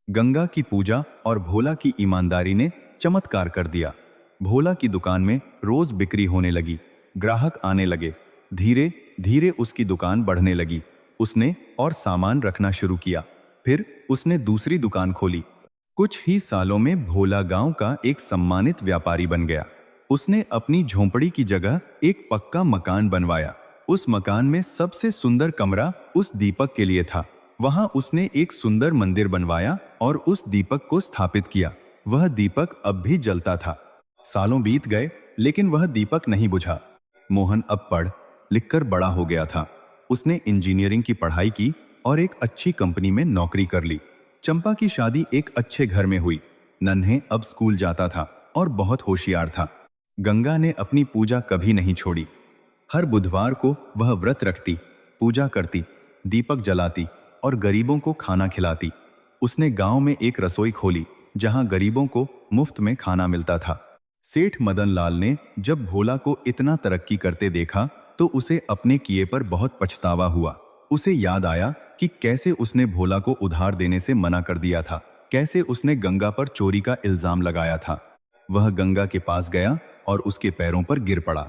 गंगा की पूजा और भोला की ईमानदारी ने चमत्कार कर दिया। भोला की दुकान में रोज बिक्री होने लगी, ग्राहक आने लगे। धीरे धीरे उसकी दुकान बढ़ने लगी। उसने और सामान रखना शुरू किया। फिर उसने दूसरी दुकान खोली। कुछ ही सालों में भोला गांव का एक सम्मानित व्यापारी बन गया। उसने अपनी झोंपड़ी की जगह एक पक्का मकान बनवाया। उस मकान में सबसे सुंदर कमरा उस दीपक के लिए था। वहां उसने एक सुंदर मंदिर बनवाया और उस दीपक को स्थापित किया। वह दीपक अब भी जलता था। सालों बीत गए, लेकिन वह दीपक नहीं बुझा। मोहन अब पढ़ लिखकर बड़ा हो गया था। उसने इंजीनियरिंग की पढ़ाई की और एक अच्छी कंपनी में नौकरी कर ली। चंपा की शादी एक अच्छे घर में हुई। नन्हे अब स्कूल जाता था और बहुत होशियार था। गंगा ने अपनी पूजा कभी नहीं छोड़ी। हर बुधवार को वह व्रत रखती, पूजा करती, दीपक जलाती और गरीबों को खाना खिलाती। उसने गांव में एक रसोई खोली जहां गरीबों को मुफ्त में खाना मिलता था। सेठ मदन लाल ने जब भोला को इतना तरक्की करते देखा तो उसे अपने किए पर बहुत पछतावा हुआ। उसे याद आया कि कैसे उसने भोला को उधार देने से मना कर दिया था, कैसे उसने गंगा पर चोरी का इल्जाम लगाया था। वह गंगा के पास गया और उसके पैरों पर गिर पड़ा।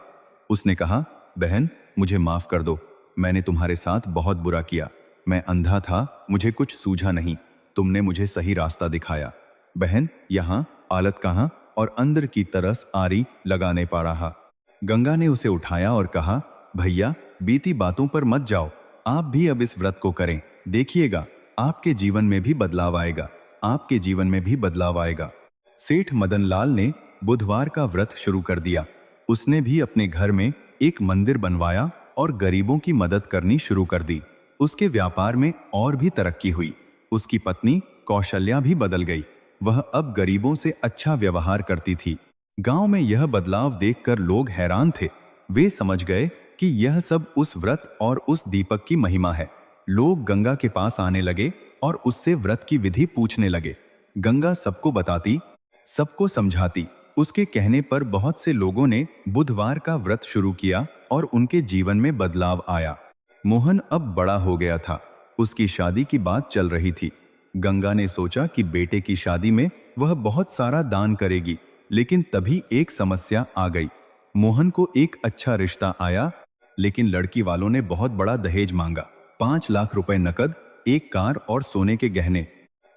उसने कहा, बहन, मुझे माफ कर दो। मैंने तुम्हारे साथ बहुत बुरा किया। मैं अंधा था, मुझे कुछ सूझा नहीं। तुमने मुझे सही रास्ता दिखाया। बहन, यहाँ आलत कहाँ और अंदर की तरस आरी लगा नहीं पा रहा। गंगा ने उसे उठाया और कहा, भैया, बीती बातों पर मत जाओ। आप भी अब इस व्रत को करें। देखिएगा, आपके जीवन में भी बदलाव आएगा। आपके जीवन में भी बदलाव आएगा। सेठ मदन लाल ने बुधवार का व्रत शुरू कर दिया। उसने भी अपने घर में एक मंदिर बनवाया और गरीबों की मदद करनी शुरू कर दी। उसके व्यापार में और भी तरक्की हुई। उसकी पत्नी कौशल्या भी बदल गई। वह अब गरीबों से अच्छा व्यवहार करती थी। गांव में यह बदलाव देखकर लोग हैरान थे। वे समझ गए कि यह सब उस व्रत और उस दीपक की महिमा है। लोग गंगा के पास आने लगे और उससे व्रत की विधि पूछने लगे। गंगा सबको बताती, सबको समझाती। उसके कहने पर बहुत से लोगों ने बुधवार का व्रत शुरू किया और उनके जीवन में बदलाव आया। मोहन अब बड़ा हो गया था। उसकी शादी की बात चल रही थी। गंगा ने सोचा कि बेटे की शादी में वह बहुत सारा दान करेगी, लेकिन तभी एक समस्या आ गई। मोहन को एक अच्छा रिश्ता आया, लेकिन लड़की वालों ने बहुत बड़ा दहेज मांगा। 5 लाख रुपए नकद, एक कार और सोने के गहने।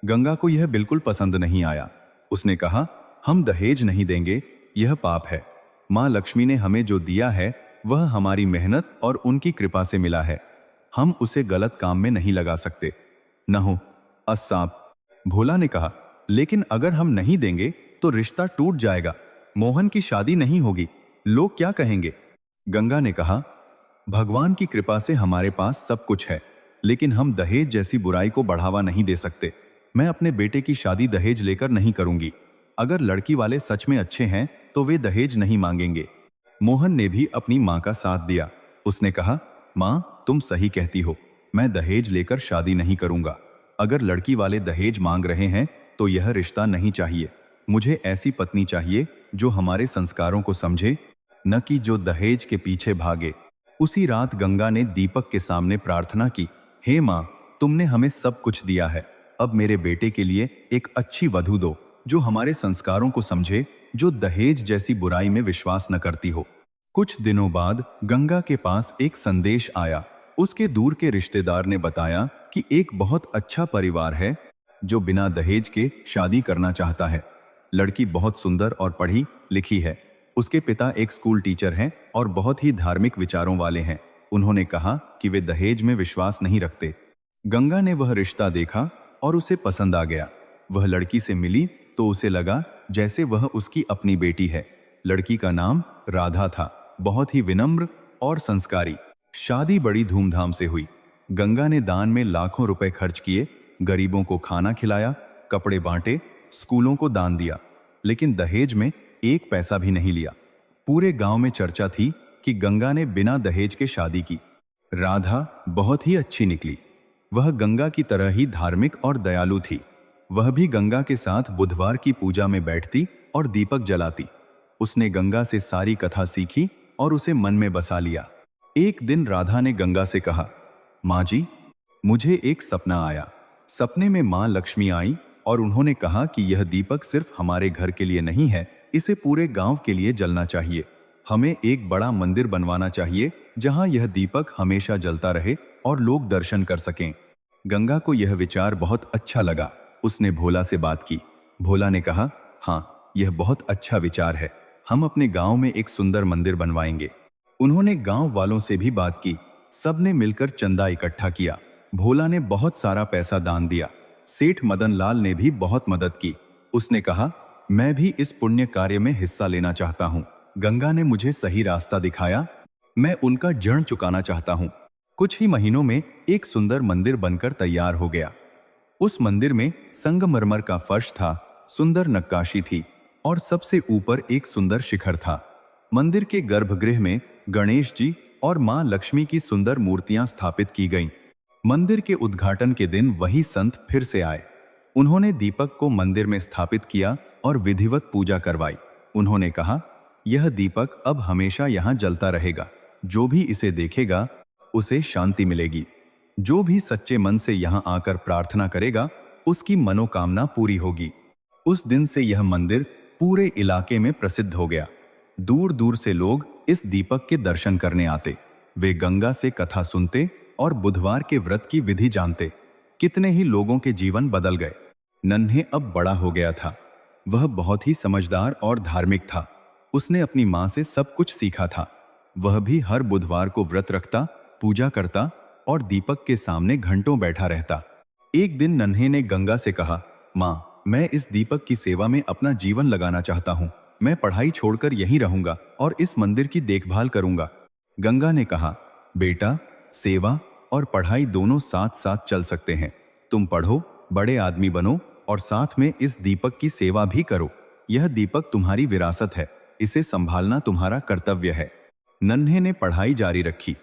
गंगा को यह बिल्कुल पसंद नहीं आया। उसने कहा, हम दहेज नहीं देंगे, यह पाप है। माँ लक्ष्मी ने हमें जो दिया है वह हमारी मेहनत और उनकी कृपा से मिला है। हम उसे गलत काम में नहीं लगा सकते। न हो अस्साप। भोला ने कहा, लेकिन अगर हम नहीं देंगे तो रिश्ता टूट जाएगा। मोहन की शादी नहीं होगी, लोग क्या कहेंगे? गंगा ने कहा, भगवान की कृपा से हमारे पास सब कुछ है, लेकिन हम दहेज जैसी बुराई को बढ़ावा नहीं दे सकते। मैं अपने बेटे की शादी दहेज लेकर नहीं करूंगी। अगर लड़की वाले सच में अच्छे हैं तो वे दहेज नहीं मांगेंगे। मोहन ने भी अपनी मां का साथ दिया। उसने कहा, मां, तुम सही कहती हो, मैं दहेज लेकर शादी नहीं करूंगा। अगर लड़की वाले दहेज मांग रहे हैं तो यह रिश्ता नहीं चाहिए। मुझे ऐसी पत्नी चाहिए जो हमारे संस्कारों को समझे, न कि जो दहेज के पीछे भागे। उसी रात गंगा ने दीपक के सामने प्रार्थना की, हे मां, तुमने हमें सब कुछ दिया है, अब मेरे बेटे के लिए एक अच्छी वधू दो जो हमारे संस्कारों को समझे, जो दहेज जैसी बुराई में विश्वास न करती हो। कुछ दिनों बाद गंगा के पास एक संदेश आया। उसके दूर के रिश्तेदार ने बताया कि एक बहुत अच्छा परिवार है जो बिना दहेज के शादी करना चाहता है। लड़की बहुत सुंदर और पढ़ी लिखी है। उसके पिता एक स्कूल टीचर हैं और बहुत ही धार्मिक विचारों वाले हैं। उन्होंने कहा कि वे दहेज में विश्वास नहीं रखते। गंगा ने वह रिश्ता देखा और उसे पसंद आ गया। वह लड़की से मिली तो उसे लगा जैसे वह उसकी अपनी बेटी है। लड़की का नाम राधा था, बहुत ही विनम्र और संस्कारी। शादी बड़ी धूमधाम से हुई। गंगा ने दान में लाखों रुपए खर्च किए, गरीबों को खाना खिलाया, कपड़े बांटे, स्कूलों को दान दिया, लेकिन दहेज में एक पैसा भी नहीं लिया। पूरे गांव में चर्चा थी कि गंगा ने बिना दहेज के शादी की। राधा बहुत ही अच्छी निकली। वह गंगा की तरह ही धार्मिक और दयालु थी। वह भी गंगा के साथ बुधवार की पूजा में बैठती और दीपक जलाती। उसने गंगा से सारी कथा सीखी और उसे मन में बसा लिया। एक दिन राधा ने गंगा से कहा, माँ जी, मुझे एक सपना आया। सपने में माँ लक्ष्मी आई और उन्होंने कहा कि यह दीपक सिर्फ हमारे घर के लिए नहीं है, इसे पूरे गांव के लिए जलना चाहिए। हमें एक बड़ा मंदिर बनवाना चाहिए जहां यह दीपक हमेशा जलता रहे और लोग दर्शन कर सकें। गंगा को यह विचार बहुत अच्छा लगा। उसने भोला से बात की। भोला ने कहा, हाँ, यह बहुत अच्छा विचार है, हम अपने गांव में एक सुंदर मंदिर बनवाएंगे। उन्होंने गांव वालों से भी बात की। सबने मिलकर चंदा इकट्ठा किया। भोला ने बहुत सारा पैसा दान दिया। सेठ मदन लाल ने भी बहुत मदद की। उसने कहा, मैं भी इस पुण्य कार्य में हिस्सा लेना चाहता हूँ। गंगा ने मुझे सही रास्ता दिखाया, मैं उनका ऋण चुकाना चाहता हूँ। कुछ ही महीनों में एक सुंदर मंदिर बनकर तैयार हो गया। उस मंदिर में संगमरमर का फर्श था, सुंदर नक्काशी थी और सबसे ऊपर एक सुंदर शिखर था। मंदिर के गर्भगृह में गणेश जी और मां लक्ष्मी की सुंदर मूर्तियां स्थापित की गईं। मंदिर के उद्घाटन के दिन वही संत फिर से आए। उन्होंने दीपक को मंदिर में स्थापित किया और विधिवत पूजा करवाई। उन्होंने कहा, यह दीपक अब हमेशा यहाँ जलता रहेगा। जो भी इसे देखेगा उसे शांति मिलेगी। जो भी सच्चे मन से यहाँ आकर प्रार्थना करेगा उसकी मनोकामना पूरी होगी। उस दिन से यह मंदिर पूरे इलाके में प्रसिद्ध हो गया। दूर दूर से लोग इस दीपक के दर्शन करने आते। वे गंगा से कथा सुनते और बुधवार के व्रत की विधि जानते। कितने ही लोगों के जीवन बदल गए। नन्हे अब बड़ा हो गया था। वह बहुत ही समझदार और धार्मिक था। उसने अपनी मां से सब कुछ सीखा था। वह भी हर बुधवार को व्रत रखता, पूजा करता और दीपक के सामने घंटों बैठा रहता। एक दिन नन्हे ने गंगा से कहा, मां, मैं इस दीपक की सेवा में अपना जीवन लगाना चाहता हूं। मैं पढ़ाई छोड़कर यहीं रहूंगा और इस मंदिर की देखभाल करूंगा। गंगा ने कहा, बेटा, सेवा और पढ़ाई दोनों साथ साथ चल सकते हैं। तुम पढ़ो, बड़े आदमी बनो और साथ में इस दीपक की सेवा भी करो। यह दीपक तुम्हारी विरासत है, इसे संभालना तुम्हारा कर्तव्य है। नन्हे ने पढ़ाई जारी रखी।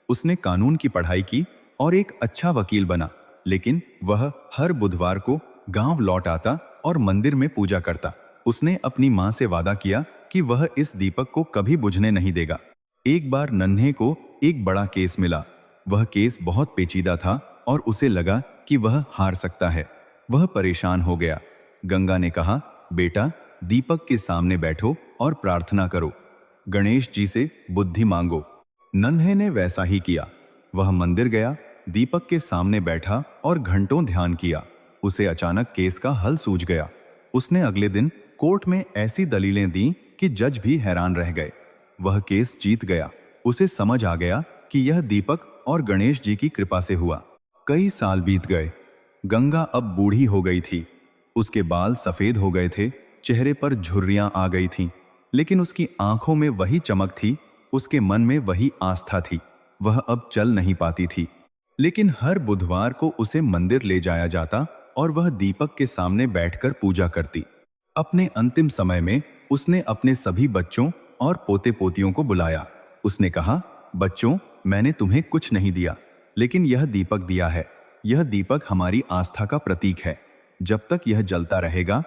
उसने कानून की पढ़ाई की और एक अच्छा वकील बना। लेकिन वह हर बुधवार को गांव लौट आता और मंदिर में पूजा करता। उसने अपनी मां से वादा किया कि वह इस दीपक को कभी बुझने नहीं देगा। एक बार नन्हे को एक बड़ा केस मिला। वह केस बहुत पेचीदा था और उसे लगा कि वह हार सकता है। वह परेशान हो गया। गंगा ने कहा, बेटा, दीपक के सामने बैठो और प्रार्थना करो। गणेश जी से बुद्धि मांगो। नन्हे ने वैसा ही किया। वह मंदिर गया, दीपक के सामने बैठा और घंटों ध्यान किया। उसे अचानक केस का हल सूझ गया। उसने अगले दिन कोर्ट में ऐसी दलीलें दी कि जज भी हैरान रह गए। वह केस जीत गया। उसे समझ आ गया कि यह दीपक और गणेश जी की कृपा से हुआ। कई साल बीत गए। गंगा अब बूढ़ी हो गई थी। उसके बाल सफेद हो गए थे, चेहरे पर झुर्रियां आ गई थीं, लेकिन उसकी आंखों में वही चमक थी, उसके मन में वही आस्था थी। वह अब चल नहीं पाती थी, लेकिन हर बुधवार को उसे मंदिर ले जाया जाता और वह दीपक के सामने बैठकर पूजा करती। अपने अंतिम समय में उसने अपने सभी बच्चों और पोते पोतियों को बुलाया। उसने कहा, बच्चों, मैंने तुम्हें कुछ नहीं दिया, लेकिन यह दीपक दिया है। यह दीपक हमारी आस्था का प्रतीक है। जब तक यह जलता रहेगा,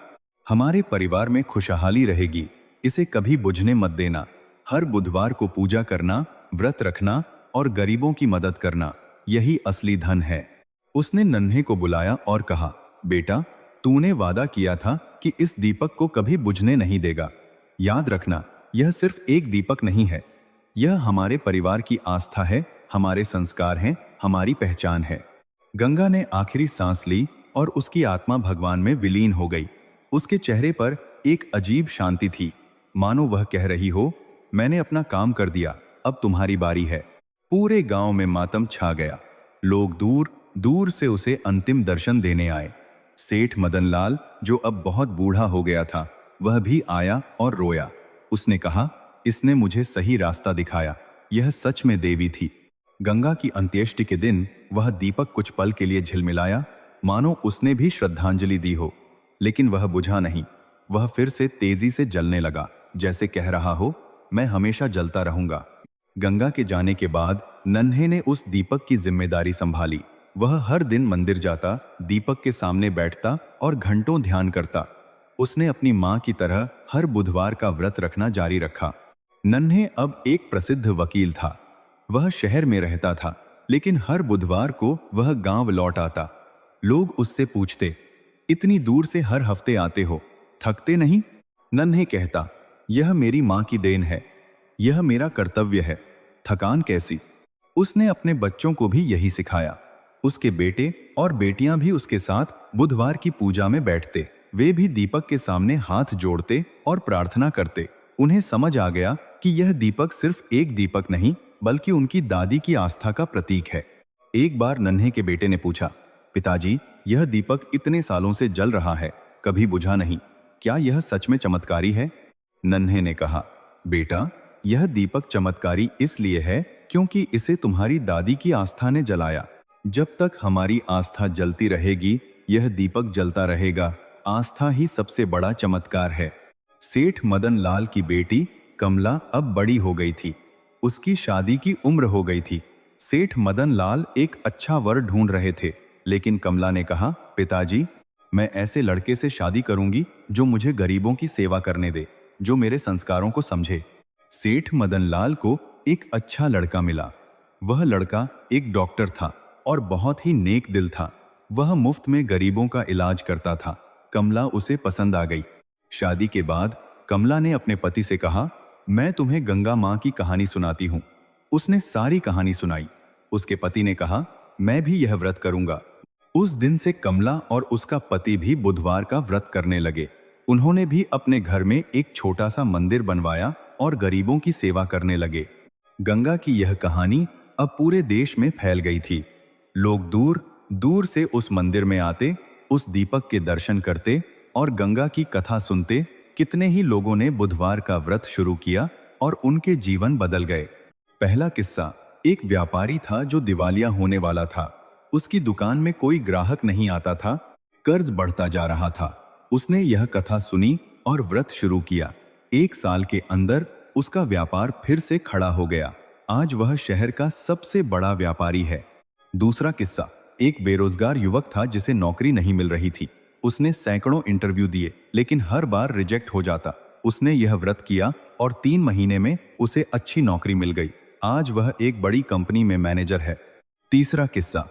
हमारे परिवार में खुशहाली रहेगी। इसे कभी बुझने मत देना। हर बुधवार को पूजा करना, व्रत रखना और गरीबों की मदद करना, यही असली धन है। उसने नन्हे को बुलाया और कहा, बेटा, तूने वादा किया था कि इस दीपक को कभी बुझने नहीं देगा। याद रखना, यह सिर्फ एक दीपक नहीं है। यह हमारे परिवार की आस्था है, हमारे संस्कार हैं, हमारी पहचान है। गंगा ने आखिरी सांस ली और उसकी आत्मा भगवान में विलीन हो गई। उसके चेहरे पर एक अजीब शांति थी, मानो वह कह रही हो, मैंने अपना काम कर दिया, अब तुम्हारी बारी है। पूरे गांव में मातम छा गया। लोग दूर दूर से उसे अंतिम दर्शन देने आए। सेठ मदन लाल, जो अब बहुत बूढ़ा हो गया था, वह भी आया और रोया। उसने कहा, इसने मुझे सही रास्ता दिखाया। यह सच में देवी थी। गंगा की अंत्येष्टि के दिन वह दीपक कुछ पल के लिए झिलमिलाया, मानो उसने भी श्रद्धांजलि दी हो, लेकिन वह बुझा नहीं। वह फिर से तेजी से जलने लगा, जैसे कह रहा हो, मैं हमेशा जलता रहूंगा। गंगा के जाने के बाद नन्हे ने उस दीपक की जिम्मेदारी संभाली। वह हर दिन मंदिर जाता, दीपक के सामने बैठता और घंटों ध्यान करता। उसने अपनी मां की तरह हर बुधवार का व्रत रखना जारी रखा। नन्हे अब एक प्रसिद्ध वकील था। वह शहर में रहता था, लेकिन हर बुधवार को वह गांव लौट आता। लोग उससे पूछते, इतनी दूर से हर हफ्ते आते हो, थकते नहीं? नन्हे कहता, यह मेरी मां की देन है, यह मेरा कर्तव्य है, थकान कैसी। उसने अपने बच्चों को भी यही सिखाया। उसके बेटे और बेटियां भी उसके साथ बुधवार की पूजा में बैठते। वे भी दीपक के सामने हाथ जोड़ते और प्रार्थना करते। उन्हें समझ आ गया कि यह दीपक सिर्फ एक दीपक नहीं, बल्कि उनकी दादी की आस्था का प्रतीक है। एक बार नन्हे के बेटे ने पूछा, पिताजी, यह दीपक इतने सालों से जल रहा है, कभी बुझा नहीं, क्या यह सच में चमत्कारी है? नन्हे ने कहा, बेटा, यह दीपक चमत्कारी इसलिए है क्योंकि इसे तुम्हारी दादी की आस्था ने जलाया। जब तक हमारी आस्था जलती रहेगी, यह दीपक जलता रहेगा। आस्था ही सबसे बड़ा चमत्कार है। सेठ मदन लाल की बेटी कमला अब बड़ी हो गई थी। उसकी शादी की उम्र हो गई थी। सेठ मदन लाल एक अच्छा वर ढूंढ रहे थे, लेकिन कमला ने कहा, पिताजी, मैं ऐसे लड़के से शादी करूंगी जो मुझे गरीबों की सेवा करने दे, जो मेरे संस्कारों को समझे। सेठ मदन लाल को एक अच्छा लड़का मिला। वह लड़का एक डॉक्टर था और बहुत ही नेक दिल था। वह मुफ्त में गरीबों का इलाज करता था। कमला उसे पसंद आ गई। शादी के बाद कमला ने अपने पति से कहा, मैं तुम्हें गंगा मां की कहानी सुनाती हूं। उसने सारी कहानी सुनाई। उसके पति ने कहा, मैं भी यह व्रत करूंगा। उस दिन से कमला और उसका पति भी बुधवार का व्रत करने लगे। उन्होंने भी अपने घर में एक छोटा सा मंदिर बनवाया और गरीबों की सेवा करने लगे। गंगा की यह कहानी अब पूरे देश में फैल गई थी। लोग दूर दूर से उस मंदिर में आते, उस दीपक के दर्शन करते और गंगा की कथा सुनते। कितने ही लोगों ने बुधवार का व्रत शुरू किया और उनके जीवन बदल गए। पहला किस्सा, एक व्यापारी था जो दिवालिया होने वाला था। उसकी दुकान में कोई ग्राहक नहीं आता था, कर्ज बढ़ता जा रहा था। उसने यह कथा सुनी और व्रत शुरू किया। 1 साल के अंदर उसका व्यापार फिर से खड़ा हो गया। आज वह शहर का सबसे बड़ा व्यापारी है। दूसरा किस्सा, एक बेरोजगार युवक था जिसे नौकरी नहीं मिल रही थी। उसने सैकड़ों इंटरव्यू दिए, लेकिन हर बार रिजेक्ट हो जाता। उसने यह व्रत किया और 3 महीने में उसे अच्छी नौकरी मिल गई। आज वह एक बड़ी कंपनी में मैनेजर है। तीसरा किस्सा,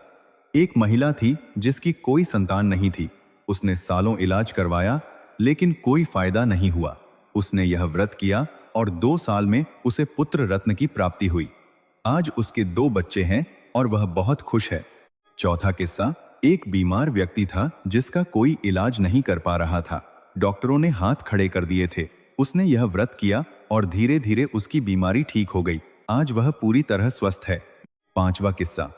एक महिला थी जिसकी कोई संतान नहीं थी। उसने सालों इलाज करवाया, लेकिन कोई फायदा नहीं हुआ। उसने यह व्रत किया और 2 साल में उसे पुत्र रत्न की प्राप्ति हुई। आज उसके 2 बच्चे हैं और वह बहुत खुश है। चौथा किस्सा, एक बीमार व्यक्ति था जिसका कोई इलाज नहीं कर पा रहा था। डॉक्टरों ने हाथ खड़े कर दिए थे। उसने यह व्रत किया और धीरे धीरे उसकी बीमारी ठीक हो गई। आज वह पूरी तरह स्वस्थ है। पांचवा किस्सा,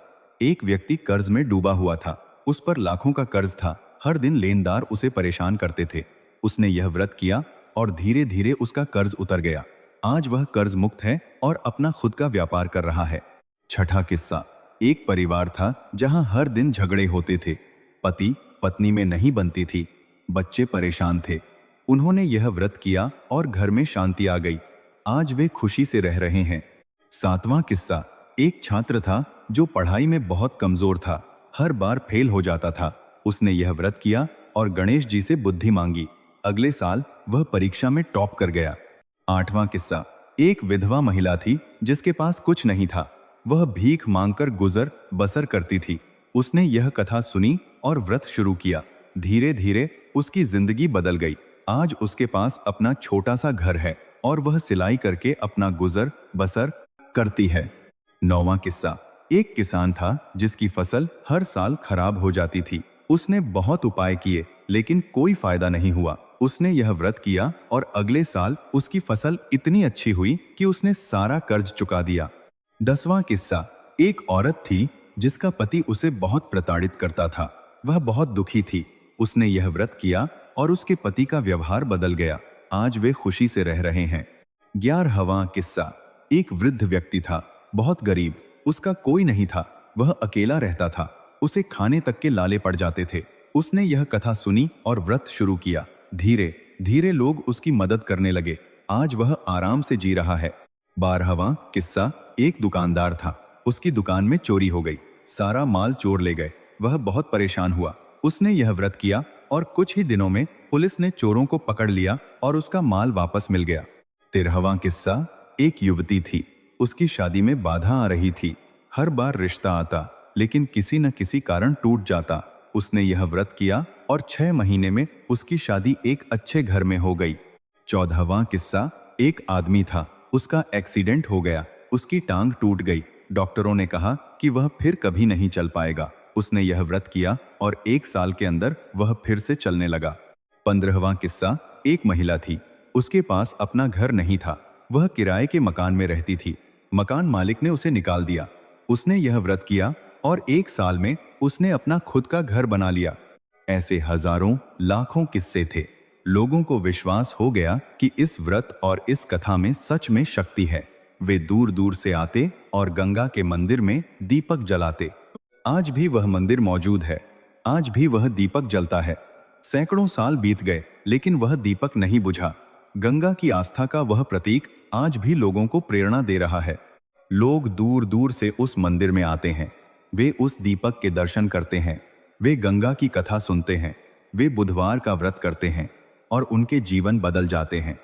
एक व्यक्ति कर्ज में डूबा हुआ था। उस पर लाखों का कर्ज था। हर दिन लेनदार उसे परेशान करते थे। उसने यह व्रत किया और धीरे धीरे उसका कर्ज उतर गया। आज वह कर्ज मुक्त है और अपना खुद का व्यापार कर रहा है। छठा किस्सा, एक परिवार था जहां हर दिन झगड़े होते थे। पति पत्नी में नहीं बनती थी। बच्चे परेशान थे। उन्होंने यह व्रत किया और घर में शांति आ गई। आज वे खुशी से रह रहे हैं। 7वां किस्सा। एक छात्र था जो पढ़ाई में बहुत कमजोर था, हर बार फेल हो जाता था। उसने यह व्रत किया और गणेश जी से बुद्धि मांगी। अगले साल वह परीक्षा में टॉप कर गया। 8वां किस्सा। एक विधवा महिला थी जिसके पास कुछ नहीं था। वह भीख मांगकर गुजर बसर करती थी। उसने यह कथा सुनी और व्रत शुरू किया। धीरे धीरे उसकी जिंदगी बदल गई। आज उसके पास अपना छोटा सा घर है और वह सिलाई करके अपना गुजर बसर करती है। 9वां किस्सा। एक किसान था जिसकी फसल हर साल खराब हो जाती थी। उसने बहुत उपाय किए लेकिन कोई फायदा नहीं हुआ। उसने यह व्रत किया और अगले साल उसकी फसल इतनी अच्छी हुई कि उसने सारा कर्ज चुका दिया। 10वां किस्सा। एक औरत थी जिसका पति उसे बहुत प्रताड़ित करता था। वह बहुत दुखी थी। उसने यह व्रत किया और उसके पति का व्यवहार बदल गया। आज वे खुशी से रह रहे हैं। 11वां किस्सा। एक वृद्ध व्यक्ति था, बहुत गरीब। उसका कोई नहीं था, वह अकेला रहता था। उसे खाने तक के लाले पड़ जाते थे। उसने यह कथा सुनी और व्रत शुरू किया। धीरे धीरे लोग उसकी मदद करने लगे। आज वह आराम से जी रहा है। 12वां किस्सा। एक दुकानदार था, उसकी दुकान में चोरी हो गई। सारा माल चोर ले गए। वह बहुत परेशान हुआ। उसने यह व्रत किया और कुछ ही दिनों में पुलिस ने चोरों को पकड़ लिया और उसका माल वापस मिल गया। 13वां किस्सा। एक युवती थी, उसकी शादी में बाधा आ रही थी। हर बार रिश्ता आता लेकिन किसी न किसी कारण टूट जाता। उसने यह व्रत किया और 6 महीने में उसकी शादी एक अच्छे घर में हो गई। 14वां किस्सा। एक आदमी था, उसका एक्सीडेंट हो गया। उसकी टांग टूट गई। डॉक्टरों ने कहा कि वह फिर कभी नहीं चल पाएगा। उसने यह व्रत किया और 1 साल के अंदर वह फिर से चलने लगा। 15वां किस्सा। एक महिला थी, उसके पास अपना घर नहीं था। वह किराए के मकान में रहती थी। मकान मालिक ने उसे निकाल दिया। उसने यह व्रत किया और 1 साल में उसने अपना खुद का घर बना लिया। ऐसे हजारों लाखों किस्से थे। लोगों को विश्वास हो गया कि इस व्रत और इस कथा में सच में शक्ति है। वे दूर दूर से आते और गंगा के मंदिर में दीपक जलाते। आज भी वह मंदिर मौजूद है। आज भी वह दीपक जलता है। सैकड़ों साल बीत गए लेकिन वह दीपक नहीं बुझा। गंगा की आस्था का वह प्रतीक आज भी लोगों को प्रेरणा दे रहा है। लोग दूर दूर से उस मंदिर में आते हैं। वे उस दीपक के दर्शन करते हैं। वे गंगा की कथा सुनते हैं। वे बुधवार का व्रत करते हैं और उनके जीवन बदल जाते हैं।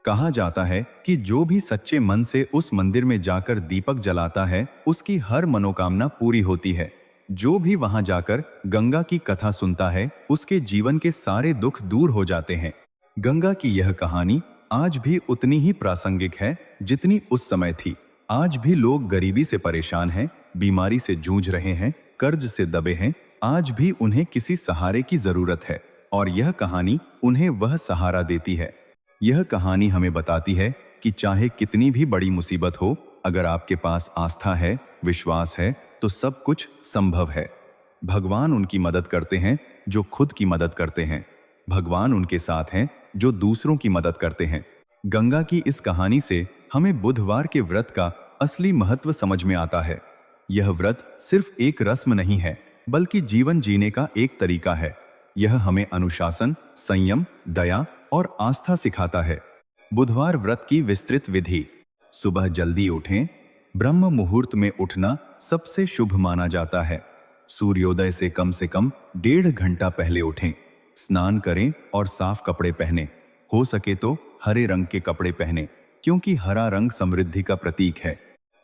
कहा जाता है कि जो भी सच्चे मन से उस मंदिर में जाकर दीपक जलाता है उसकी हर मनोकामना पूरी होती है। जो भी वहां जाकर गंगा की कथा सुनता है उसके जीवन के सारे दुख दूर हो जाते हैं। गंगा की यह कहानी आज भी उतनी ही प्रासंगिक है जितनी उस समय थी। आज भी लोग गरीबी से परेशान हैं, बीमारी से जूझ रहे हैं, कर्ज से दबे हैं। आज भी उन्हें किसी सहारे की जरूरत है और यह कहानी उन्हें वह सहारा देती है। यह कहानी हमें बताती है कि चाहे कितनी भी बड़ी मुसीबत हो, अगर आपके पास आस्था है, विश्वास है, तो सब कुछ संभव है। भगवान उनकी मदद करते हैं जो खुद की मदद करते हैं। भगवान उनके साथ हैं जो दूसरों की मदद करते हैं। गंगा की इस कहानी से हमें बुधवार के व्रत का असली महत्व समझ में आता है। यह व्रत सिर्फ एक रस्म नहीं है, बल्कि जीवन जीने का एक तरीका है। यह हमें अनुशासन, संयम, दया और आस्था सिखाता है। बुधवार व्रत की विस्तृत विधि। सुबह जल्दी उठें। ब्रह्म मुहूर्त में उठना सबसे शुभ माना जाता है। सूर्योदय से कम 1.5 घंटा पहले उठें। स्नान करें और साफ कपड़े पहनें। हो सके तो हरे रंग के कपड़े पहनें, क्योंकि हरा रंग समृद्धि का प्रतीक है।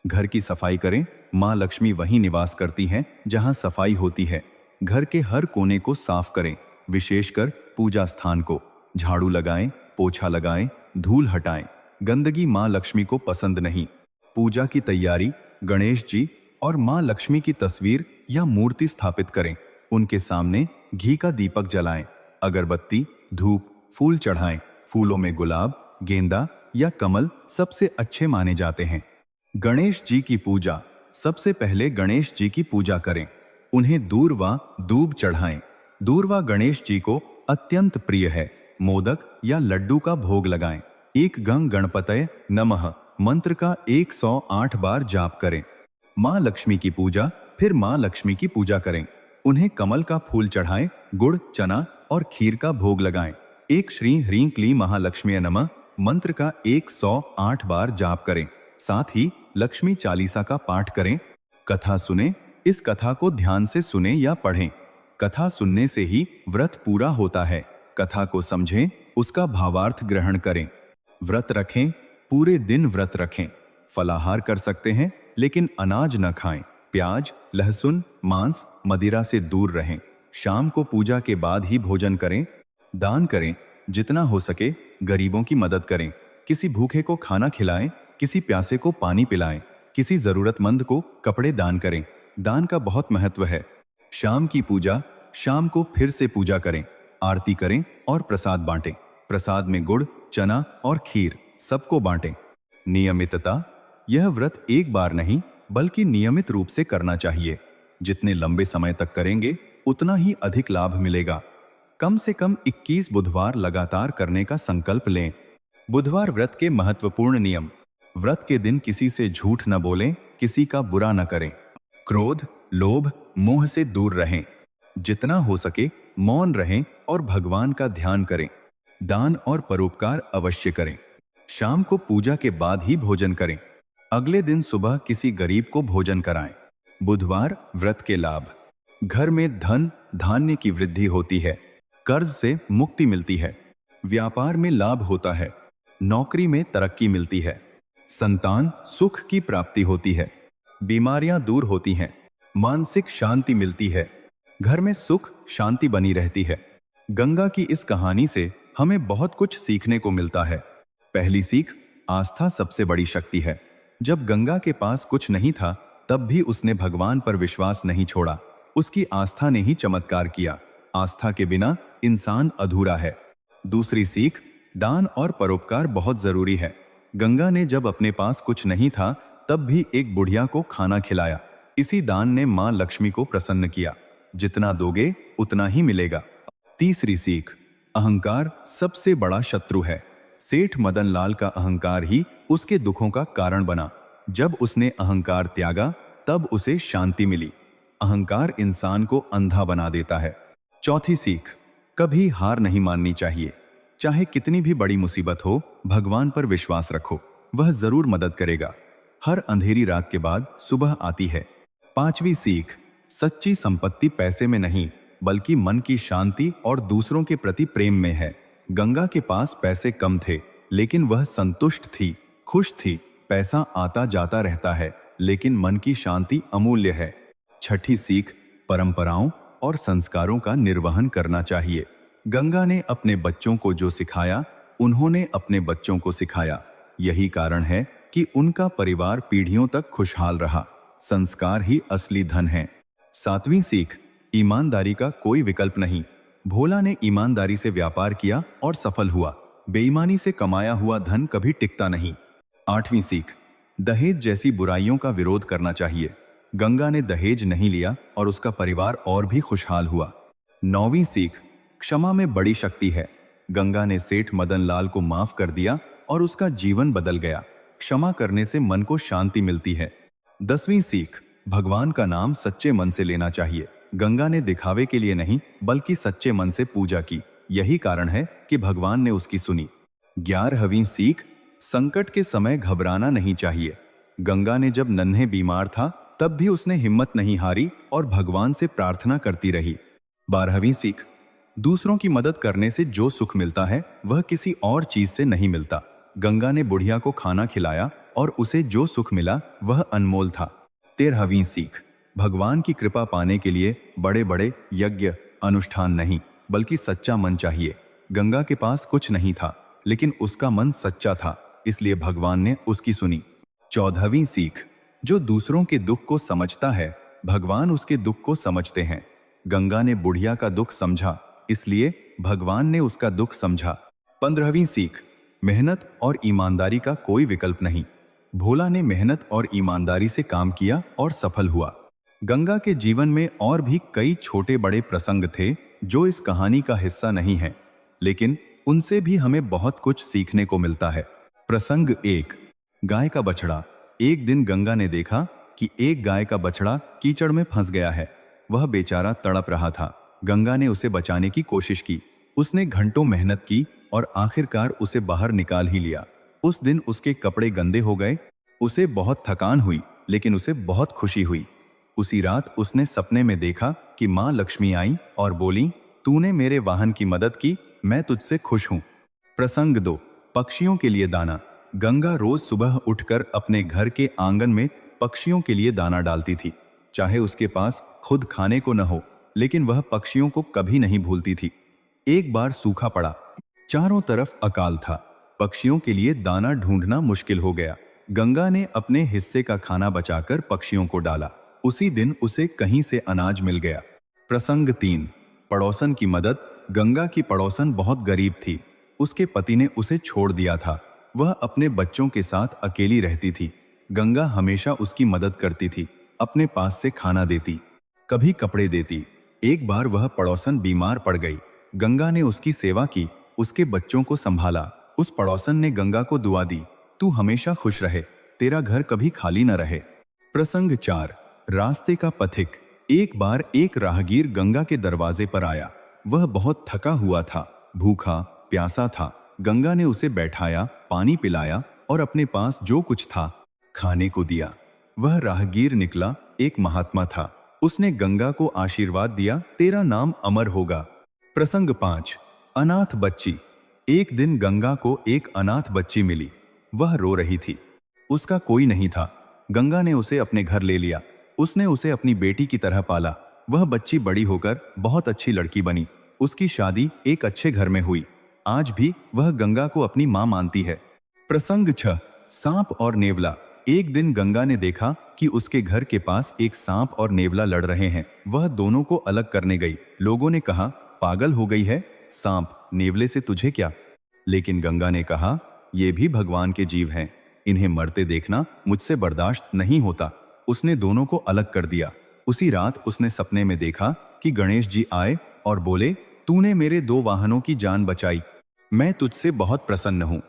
घर की सफाई करें। मां लक्ष्मी वहीं निवास करती हैं जहां सफाई होती है। घर के हर कोने को साफ करें, विशेषकर पूजा स्थान को। झाड़ू लगाएं, पोछा लगाएं, धूल हटाएं। गंदगी मां लक्ष्मी को पसंद नहीं। पूजा की तैयारी। गणेश जी और मां लक्ष्मी की तस्वीर या मूर्ति स्थापित करें। उनके सामने घी का दीपक जलाएं। अगरबत्ती, धूप, फूल चढ़ाएं। फूलों में गुलाब, गेंदा या कमल सबसे अच्छे माने जाते हैं। गणेश जी की पूजा। सबसे पहले गणेश जी की पूजा करें। उन्हें दूर्वा दूब चढ़ाएं। दूर्वा गणेश जी को अत्यंत प्रिय है। मोदक या लड्डू का भोग लगाएं। एक गं गणपतये नमः मंत्र का 108 बार जाप करें। मां लक्ष्मी की पूजा। फिर मां लक्ष्मी की पूजा करें। उन्हें कमल का फूल चढ़ाएं, गुड़, चना और खीर का भोग लगाएं। एक श्री ह्रीं क्लीं महालक्ष्मी नमः मंत्र का 108 बार जाप करें। साथ ही लक्ष्मी चालीसा का पाठ करें। कथा सुने। इस कथा को ध्यान से सुने या पढ़ें। कथा सुनने से ही व्रत पूरा होता है। कथा को समझें, उसका भावार्थ ग्रहण करें। व्रत रखें, पूरे दिन व्रत रखें। फलाहार कर सकते हैं, लेकिन अनाज न खाएं। प्याज, लहसुन, मांस, मदिरा से दूर रहें। शाम को पूजा के बाद ही भोजन करें। दान करें, जितना हो सके गरीबों की मदद करें। किसी भूखे को खाना खिलाएं, किसी प्यासे को पानी पिलाएं, किसी जरूरतमंद को कपड़े दान करें। दान का बहुत महत्व है। शाम की पूजा, शाम को फिर से पूजा करें, आरती करें और प्रसाद बांटें। प्रसाद में गुड़, चना और खीर सबको बांटें। नियमितता। यह व्रत एक बार नहीं बल्कि नियमित रूप से करना चाहिए। जितने लंबे समय तक करेंगे उतना ही अधिक लाभ मिलेगा। कम से कम 21 बुधवार लगातार करने का संकल्प लें। बुधवार व्रत के महत्वपूर्ण नियम। व्रत के दिन किसी से झूठ न बोलें, किसी का बुरा न करें। क्रोध, लोभ, मोह से दूर रहें। जितना हो सके मौन रहें और भगवान का ध्यान करें। दान और परोपकार अवश्य करें। शाम को पूजा के बाद ही भोजन करें। अगले दिन सुबह किसी गरीब को भोजन कराएं। बुधवार व्रत के लाभ। घर में धन धान्य की वृद्धि होती है। कर्ज से मुक्ति मिलती है। व्यापार में लाभ होता है। नौकरी में तरक्की मिलती है। संतान सुख की प्राप्ति होती है। बीमारियां दूर होती हैं। मानसिक शांति मिलती है। घर में सुख शांति बनी रहती है। गंगा की इस कहानी से हमें बहुत कुछ सीखने को मिलता है। पहली सीख, आस्था सबसे बड़ी शक्ति है। जब गंगा के पास कुछ नहीं था तब भी उसने भगवान पर विश्वास नहीं छोड़ा। उसकी आस्था ने ही चमत्कार किया। आस्था के बिना इंसान अधूरा है। दूसरी सीख, दान और परोपकार बहुत जरूरी है। गंगा ने जब अपने पास कुछ नहीं था तब भी एक बुढ़िया को खाना खिलाया। इसी दान ने मां लक्ष्मी को प्रसन्न किया। जितना दोगे उतना ही मिलेगा। तीसरी सीख, अहंकार सबसे बड़ा शत्रु है। सेठ मदन लाल का अहंकार ही उसके दुखों का कारण बना। जब उसने अहंकार त्यागा तब उसे शांति मिली। अहंकार इंसान को अंधा बना देता है। चौथी सीख, कभी हार नहीं माननी चाहिए। चाहे कितनी भी बड़ी मुसीबत हो, भगवान पर विश्वास रखो, वह जरूर मदद करेगा। हर अंधेरी रात के बाद सुबह आती है। पांचवी सीख, सच्ची संपत्ति पैसे में नहीं बल्कि मन की शांति और दूसरों के प्रति प्रेम में है। गंगा के पास पैसे कम थे लेकिन वह संतुष्ट थी, खुश थी। पैसा आता जाता रहता है लेकिन मन की शांति अमूल्य है। छठी सीख, परंपराओं और संस्कारों का निर्वहन करना चाहिए। गंगा ने अपने बच्चों को जो सिखाया उन्होंने अपने बच्चों को सिखाया। यही कारण है कि उनका परिवार पीढ़ियों तक खुशहाल रहा। संस्कार ही असली धन है। सातवीं सीख, ईमानदारी का कोई विकल्प नहीं। भोला ने ईमानदारी से व्यापार किया और सफल हुआ। बेईमानी से कमाया हुआ धन कभी टिकता नहीं। आठवीं सीख, दहेज जैसी बुराइयों का विरोध करना चाहिए। गंगा ने दहेज नहीं लिया और उसका परिवार और भी खुशहाल हुआ। नौवीं सीख, क्षमा में बड़ी शक्ति है। गंगा ने सेठ मदन लाल को माफ कर दिया और उसका जीवन बदल गया। क्षमा करने से मन को शांति मिलती है। 10वीं सीख, भगवान का नाम सच्चे मन से लेना चाहिए। गंगा ने दिखावे के लिए नहीं बल्कि सच्चे मन से पूजा की। यही कारण है कि भगवान ने उसकी सुनी। 11वीं सीख, संकट के समय घबराना नहीं चाहिए। गंगा ने जब नन्हे बीमार था तब भी उसने हिम्मत नहीं हारी और भगवान से प्रार्थना करती रही। 12वीं सीख, दूसरों की मदद करने से जो सुख मिलता है वह किसी और चीज से नहीं मिलता। गंगा ने बुढ़िया को खाना खिलाया और उसे जो सुख मिला वह अनमोल था। 13वीं सीख, भगवान की कृपा पाने के लिए बड़े बड़े यज्ञ अनुष्ठान नहीं बल्कि सच्चा मन चाहिए। गंगा के पास कुछ नहीं था लेकिन उसका मन सच्चा था, इसलिए भगवान ने उसकी सुनी। 14वीं सीख, जो दूसरों के दुख को समझता है भगवान उसके दुख को समझते हैं। गंगा ने बुढ़िया का दुख समझा इसलिए भगवान ने उसका दुख समझा। 15वीं सीख, मेहनत और ईमानदारी का कोई विकल्प नहीं। भोला ने मेहनत और ईमानदारी से काम किया और सफल हुआ। गंगा के जीवन में और भी कई छोटे बड़े प्रसंग थे जो इस कहानी का हिस्सा नहीं है, लेकिन उनसे भी हमें बहुत कुछ सीखने को मिलता है। प्रसंग 1, गाय का बछड़ा। एक दिन गंगा ने देखा कि एक गाय का बछड़ा कीचड़ में फंस गया है। वह बेचारा तड़प रहा था। गंगा ने उसे बचाने की कोशिश की। उसने घंटों मेहनत की और आखिरकार उसे बाहर निकाल ही लिया। उस दिन उसके कपड़े गंदे हो गए। उसे बहुत थकान हुई, लेकिन उसे बहुत खुशी हुई। उसी रात उसने सपने में देखा कि माँ लक्ष्मी आई और बोली, तूने मेरे वाहन की मदद की, मैं तुझसे खुश हूँ। प्रसंग 2, पक्षियों के लिए दाना। गंगा रोज सुबह उठकर अपने घर के आंगन में पक्षियों के लिए दाना डालती थी। चाहे उसके पास खुद खाने को न हो, लेकिन वह पक्षियों को कभी नहीं भूलती थी। एक बार सूखा पड़ा, चारों तरफ अकाल था। पक्षियों के लिए दाना ढूंढना मुश्किल हो गया। गंगा ने अपने हिस्से का खाना बचाकर पक्षियों को डाला। उसी दिन उसे कहीं से अनाज मिल गया। प्रसंग 3, पड़ोसन की मदद। गंगा की पड़ोसन बहुत गरीब थी। उसके पति ने उसे छोड़ दिया था। वह अपने बच्चों के साथ अकेली रहती थी। गंगा हमेशा उसकी मदद करती थी, अपने पास से खाना देती, कभी कपड़े देती। एक बार वह पड़ोसन बीमार पड़ गई। गंगा ने उसकी सेवा की, उसके बच्चों को संभाला। उस पड़ोसन ने गंगा को दुआ दी, तू हमेशा खुश रहे, तेरा घर कभी खाली न रहे। प्रसंग 4, रास्ते का पथिक। एक बार एक राहगीर गंगा के दरवाजे पर आया। वह बहुत थका हुआ था, भूखा प्यासा था। गंगा ने उसे बैठाया, पानी पिलाया और अपने पास जो कुछ था खाने को दिया। वह राहगीर निकला, एक महात्मा था। उसने गंगा को आशीर्वाद दिया, तेरा नाम अमर होगा। प्रसंग 5, अनाथ बच्ची। एक दिन गंगा को एक अनाथ बच्ची मिली। वह रो रही थी, उसका कोई नहीं था। गंगा ने उसे अपने घर ले लिया। उसने उसे अपनी बेटी की तरह पाला। वह बच्ची बड़ी होकर बहुत अच्छी लड़की बनी। उसकी शादी एक अच्छे घर में हुई। आज भी वह गंगा को अपनी मां मानती है। प्रसंग 6, सांप और नेवला। एक दिन गंगा ने देखा कि उसके घर के पास एक सांप और नेवला लड़ रहे हैं। वह दोनों को अलग करने गई। लोगों ने कहा, पागल हो गई है, सांप नेवले से तुझे क्या? लेकिन गंगा ने कहा, ये भी भगवान के जीव हैं, इन्हें मरते देखना मुझसे बर्दाश्त नहीं होता। उसने दोनों को अलग कर दिया। उसी रात उसने सपने में देखा कि गणेश जी आए और बोले, तूने मेरे 2 वाहनों की जान बचाई, मैं तुझसे बहुत प्रसन्न हूं।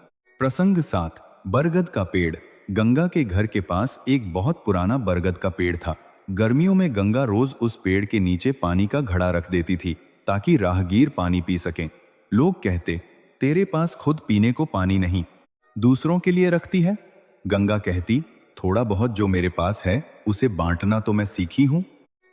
प्रसंग 7, बरगद का पेड़। गंगा के घर के पास एक बहुत पुराना बरगद का पेड़ था। गर्मियों में गंगा रोज उस पेड़ के नीचे पानी का घड़ा रख देती थी, ताकि राहगीर पानी पी सकें। लोग कहते, तेरे पास खुद पीने को पानी नहीं, दूसरों के लिए रखती है। गंगा कहती, थोड़ा बहुत जो मेरे पास है उसे बांटना तो मैं सीखी हूं।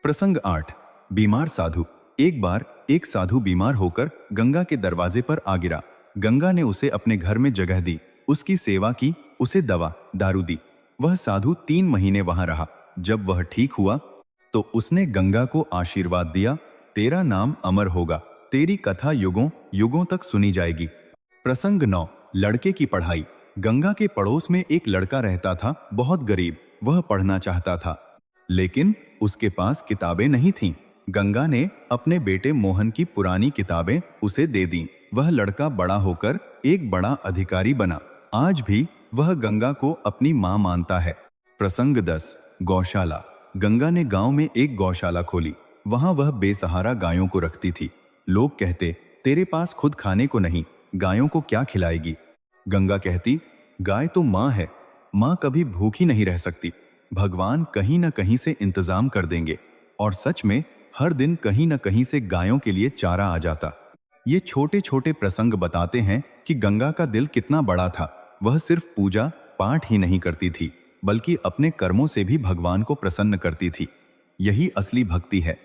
प्रसंग 8, बीमार साधु। एक बार एक साधु बीमार होकर गंगा के दरवाजे पर आ गिरा। गंगा ने उसे अपने घर में जगह दी, उसकी सेवा की, उसे दवा दारू दी। वह साधु 3 महीने वहां रहा। जब वह ठीक हुआ तो उसने गंगा को आशीर्वाद दिया, तेरा नाम अमर होगा, तेरी कथा युगों युगों तक सुनी जाएगी। प्रसंग 9, लड़के की पढ़ाई। गंगा के पड़ोस में एक लड़का रहता था, बहुत गरीब। वह पढ़ना चाहता था, लेकिन उसके पास किताबें नहीं थीं। गंगा ने अपने बेटे मोहन की पुरानी किताबें उसे दे दी। वह लड़का बड़ा होकर एक बड़ा अधिकारी बना। आज भी वह गंगा को अपनी मां मानता है। प्रसंग 10, गौशाला। गंगा ने गांव में एक गौशाला खोली। वहां वह बेसहारा गायों को रखती थी। लोग कहते, तेरे पास खुद खाने को नहीं, गायों को क्या खिलाएगी? गंगा कहती, गाय तो मां है, मां कभी भूखी नहीं रह सकती। भगवान कहीं न कहीं से इंतजाम कर देंगे। और सच में हर दिन कहीं न कहीं से गायों के लिए चारा आ जाता। ये छोटे छोटे प्रसंग बताते हैं कि गंगा का दिल कितना बड़ा था। वह सिर्फ पूजा पाठ ही नहीं करती थी, बल्कि अपने कर्मों से भी भगवान को प्रसन्न करती थी। यही असली भक्ति है।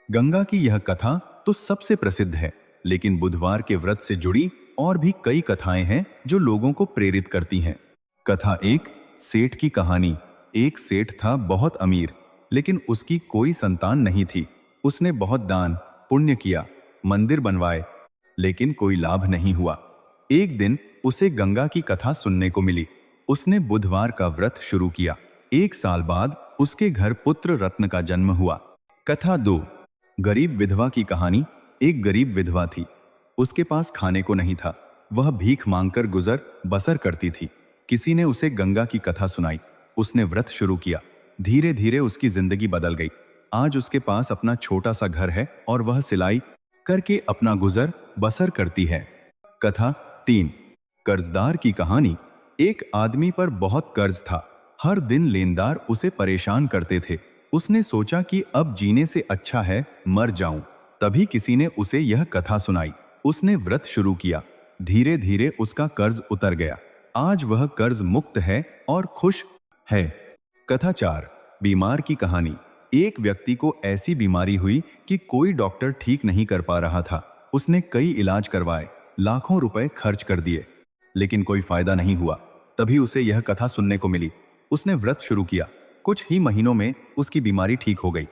गंगा की यह कथा तो सबसे प्रसिद्ध है, लेकिन बुधवार के व्रत से जुड़ी और भी कई कथाएं हैं जो लोगों को प्रेरित करती हैं। कथा 1, सेठ की कहानी। एक सेठ था, बहुत अमीर, लेकिन उसकी कोई संतान नहीं थी। उसने बहुत दान पुण्य किया, मंदिर बनवाए, लेकिन कोई लाभ नहीं हुआ। एक दिन उसे गंगा की कथा सुनने को मिली। उसने बुधवार का व्रत शुरू किया। 1 साल बाद उसके घर पुत्र रत्न का जन्म हुआ। कथा 2, गरीब विधवा की कहानी। एक गरीब विधवा थी, उसके पास खाने को नहीं था। वह भीख मांगकर गुजर बसर करती थी। किसी ने उसे गंगा की कथा सुनाई। उसने व्रत शुरू किया। धीरे धीरे उसकी जिंदगी बदल गई। आज उसके पास अपना छोटा सा घर है और वह सिलाई करके अपना गुजर बसर करती है। कथा 3, कर्जदार की कहानी। एक आदमी पर बहुत कर्ज था। हर दिन लेनदार उसे परेशान करते थे। उसने सोचा कि अब जीने से अच्छा है मर जाऊं। तभी किसी ने उसे यह कथा सुनाई। उसने व्रत शुरू किया। धीरे धीरे उसका कर्ज उतर गया। आज वह कर्ज मुक्त है और खुश है। कथा 4, बीमार की कहानी। एक व्यक्ति को ऐसी बीमारी हुई कि कोई डॉक्टर ठीक नहीं कर पा रहा था। उसने कई इलाज करवाए, लाखों रुपए खर्च कर दिए, लेकिन कोई फायदा नहीं हुआ। तभी उसे यह कथा सुनने को मिली। उसने व्रत शुरू किया। कुछ ही महीनों में उसकी बीमारी ठीक हो गई।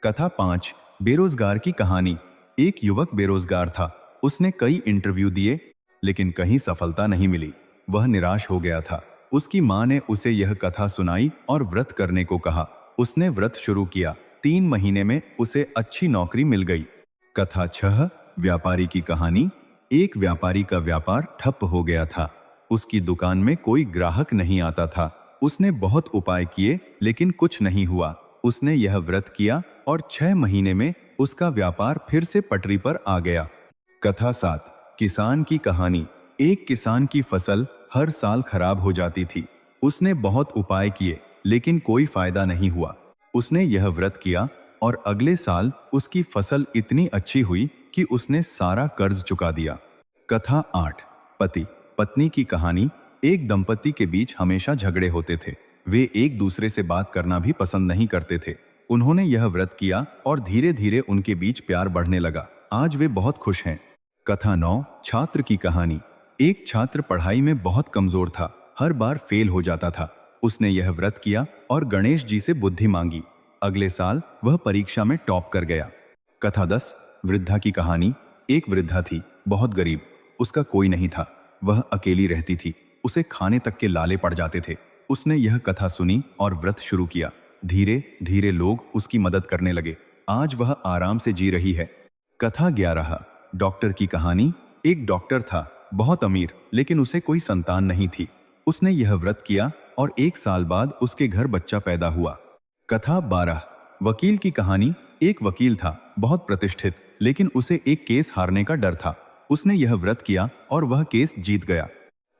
कथा 5, बेरोजगार की कहानी। एक युवक बेरोजगार था। उसने कई इंटरव्यू दिए, लेकिन कहीं सफलता नहीं मिली। वह निराश हो गया था। उसकी मां ने उसे यह कथा सुनाई और व्रत करने को कहा। उसने व्रत शुरू किया। 3 महीने में उसे अच्छी नौकरी मिल गई। कथा 6, व्यापारी की कहानी। एक व्यापारी का व्यापार ठप हो गया था। उसकी दुकान में कोई ग्राहक नहीं आता था। उसने बहुत उपाय किए, लेकिन कुछ नहीं हुआ। उसने यह व्रत किया और 6 महीने में उसका व्यापार फिर से पटरी पर आ गया। कथा 7, किसान की कहानी। एक किसान की फसल हर साल खराब हो जाती थी। उसने बहुत उपाय किए, लेकिन कोई फायदा नहीं हुआ। उसने यह व्रत किया और अगले साल उसकी फसल इतनी अच्छी हुई कि उसने सारा कर्ज चुका दिया। कथा 8, पति पत्नी की कहानी। एक दंपति के बीच हमेशा झगड़े होते थे। वे एक दूसरे से बात करना भी पसंद नहीं करते थे। उन्होंने यह व्रत किया और धीरे धीरे उनके बीच प्यार बढ़ने लगा। आज वे बहुत खुश हैं। कथा 9, छात्र की कहानी। एक छात्र पढ़ाई में बहुत कमजोर था। हर बार फेल हो जाता था। उसने यह व्रत किया और गणेश जी से बुद्धि मांगी। अगले साल वह परीक्षा में टॉप कर गया। कथा 10, वृद्धा की कहानी। एक वृद्धा थी, बहुत गरीब। उसका कोई नहीं था। वह अकेली रहती थी। उसे खाने तक के लाले पड़ जाते थे। उसने यह कथा सुनी और व्रत शुरू किया। धीरे धीरे लोग उसकी मदद करने लगे। आज वह आराम से जी रही है। कथा 11, डॉक्टर की कहानी। एक डॉक्टर था, बहुत अमीर, लेकिन उसे कोई संतान नहीं थी। उसने यह व्रत किया और 1 साल बाद उसके घर बच्चा पैदा हुआ। कथा 12, वकील की कहानी। एक वकील था, बहुत प्रतिष्ठित, लेकिन उसे एक केस हारने का डर था। उसने यह व्रत किया और वह केस जीत गया।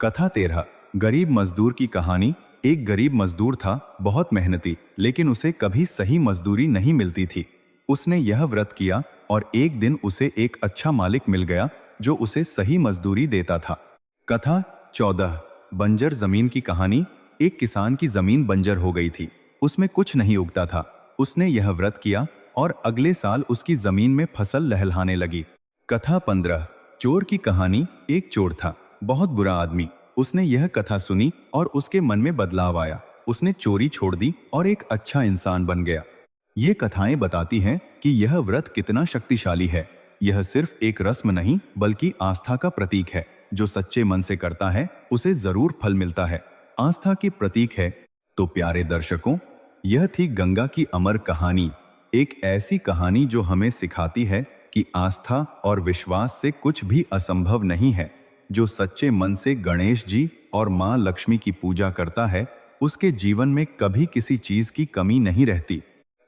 कथा 13, गरीब मजदूर की कहानी। एक गरीब मजदूर था, बहुत मेहनती, लेकिन उसे कभी सही मजदूरी नहीं मिलती थी। उसने यह व्रत किया और एक दिन उसे एक अच्छा मालिक मिल गया जो उसे सही मजदूरी देता था। कथा 14, बंजर जमीन की कहानी। एक किसान की जमीन बंजर हो गई थी। उसमें कुछ नहीं उगता था। उसने यह व्रत किया और अगले साल उसकी जमीन में फसल लहलहाने लगी। कथा 15, चोर की कहानी। एक चोर था, बहुत बुरा आदमी। उसने यह कथा सुनी और उसके मन में बदलाव आया। उसने चोरी छोड़ दी और एक अच्छा इंसान बन गया। ये कथाएं बताती हैं कि यह व्रत कितना शक्तिशाली है। यह सिर्फ एक रस्म नहीं, बल्कि आस्था का प्रतीक है। जो सच्चे मन से करता है, उसे जरूर फल मिलता है। आस्था की प्रतीक है। तो प्यारे दर्शकों, यह थी गंगा की अमर कहानी। एक ऐसी कहानी जो हमें सिखाती है कि आस्था और विश्वास से कुछ भी असंभव नहीं है। जो सच्चे मन से गणेश जी और मां लक्ष्मी की पूजा करता है, उसके जीवन में कभी किसी चीज की कमी नहीं रहती।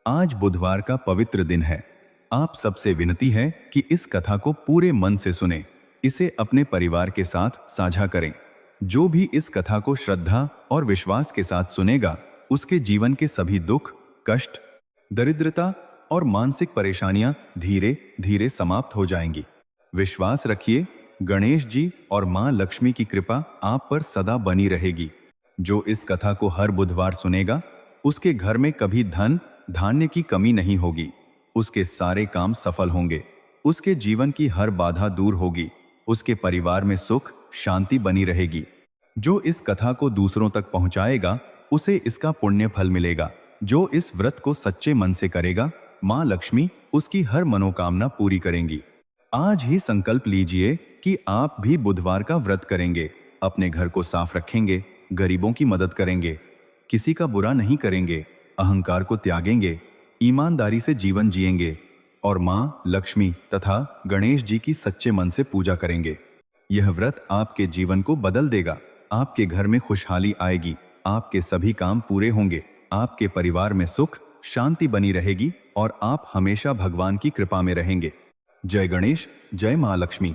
आज बुधवार का पवित्र दिन है। आप सबसे विनती है कि इस कथा को पूरे मन से सुने। इसे अपने परिवार के साथ साझा करें। जो भी इस कथा को श्रद्धा और विश्वास के साथ सुनेगा, उसके जीवन के सभी दुख, कष्ट, दरिद्रता और मानसिक परेशानियां धीरे धीरे समाप्त हो जाएंगी। विश्वास रखिए, गणेश जी और मां लक्ष्मी की कृपा आप पर सदा बनी रहेगी। जो इस कथा को हर बुधवार सुनेगा, उसके घर में कभी धन धान्य की कमी नहीं होगी। उसके सारे काम सफल होंगे। उसके जीवन की हर बाधा दूर होगी। उसके परिवार में सुख शांति बनी रहेगी। जो इस कथा को दूसरों तक पहुंचाएगा, उसे इसका पुण्य फल मिलेगा। जो इस व्रत को सच्चे मन से करेगा, मां लक्ष्मी उसकी हर मनोकामना पूरी करेंगी। आज ही संकल्प लीजिए कि आप भी बुधवार का व्रत करेंगे। अपने घर को साफ रखेंगे, गरीबों की मदद करेंगे, किसी का बुरा नहीं करेंगे, अहंकार को त्यागेंगे, ईमानदारी से जीवन जिएंगे और मां लक्ष्मी तथा गणेश जी की सच्चे मन से पूजा करेंगे। यह व्रत आपके जीवन को बदल देगा। आपके घर में खुशहाली आएगी। आपके सभी काम पूरे होंगे। आपके परिवार में सुख शांति बनी रहेगी और आप हमेशा भगवान की कृपा में रहेंगे। जय गणेश, जय मां लक्ष्मी।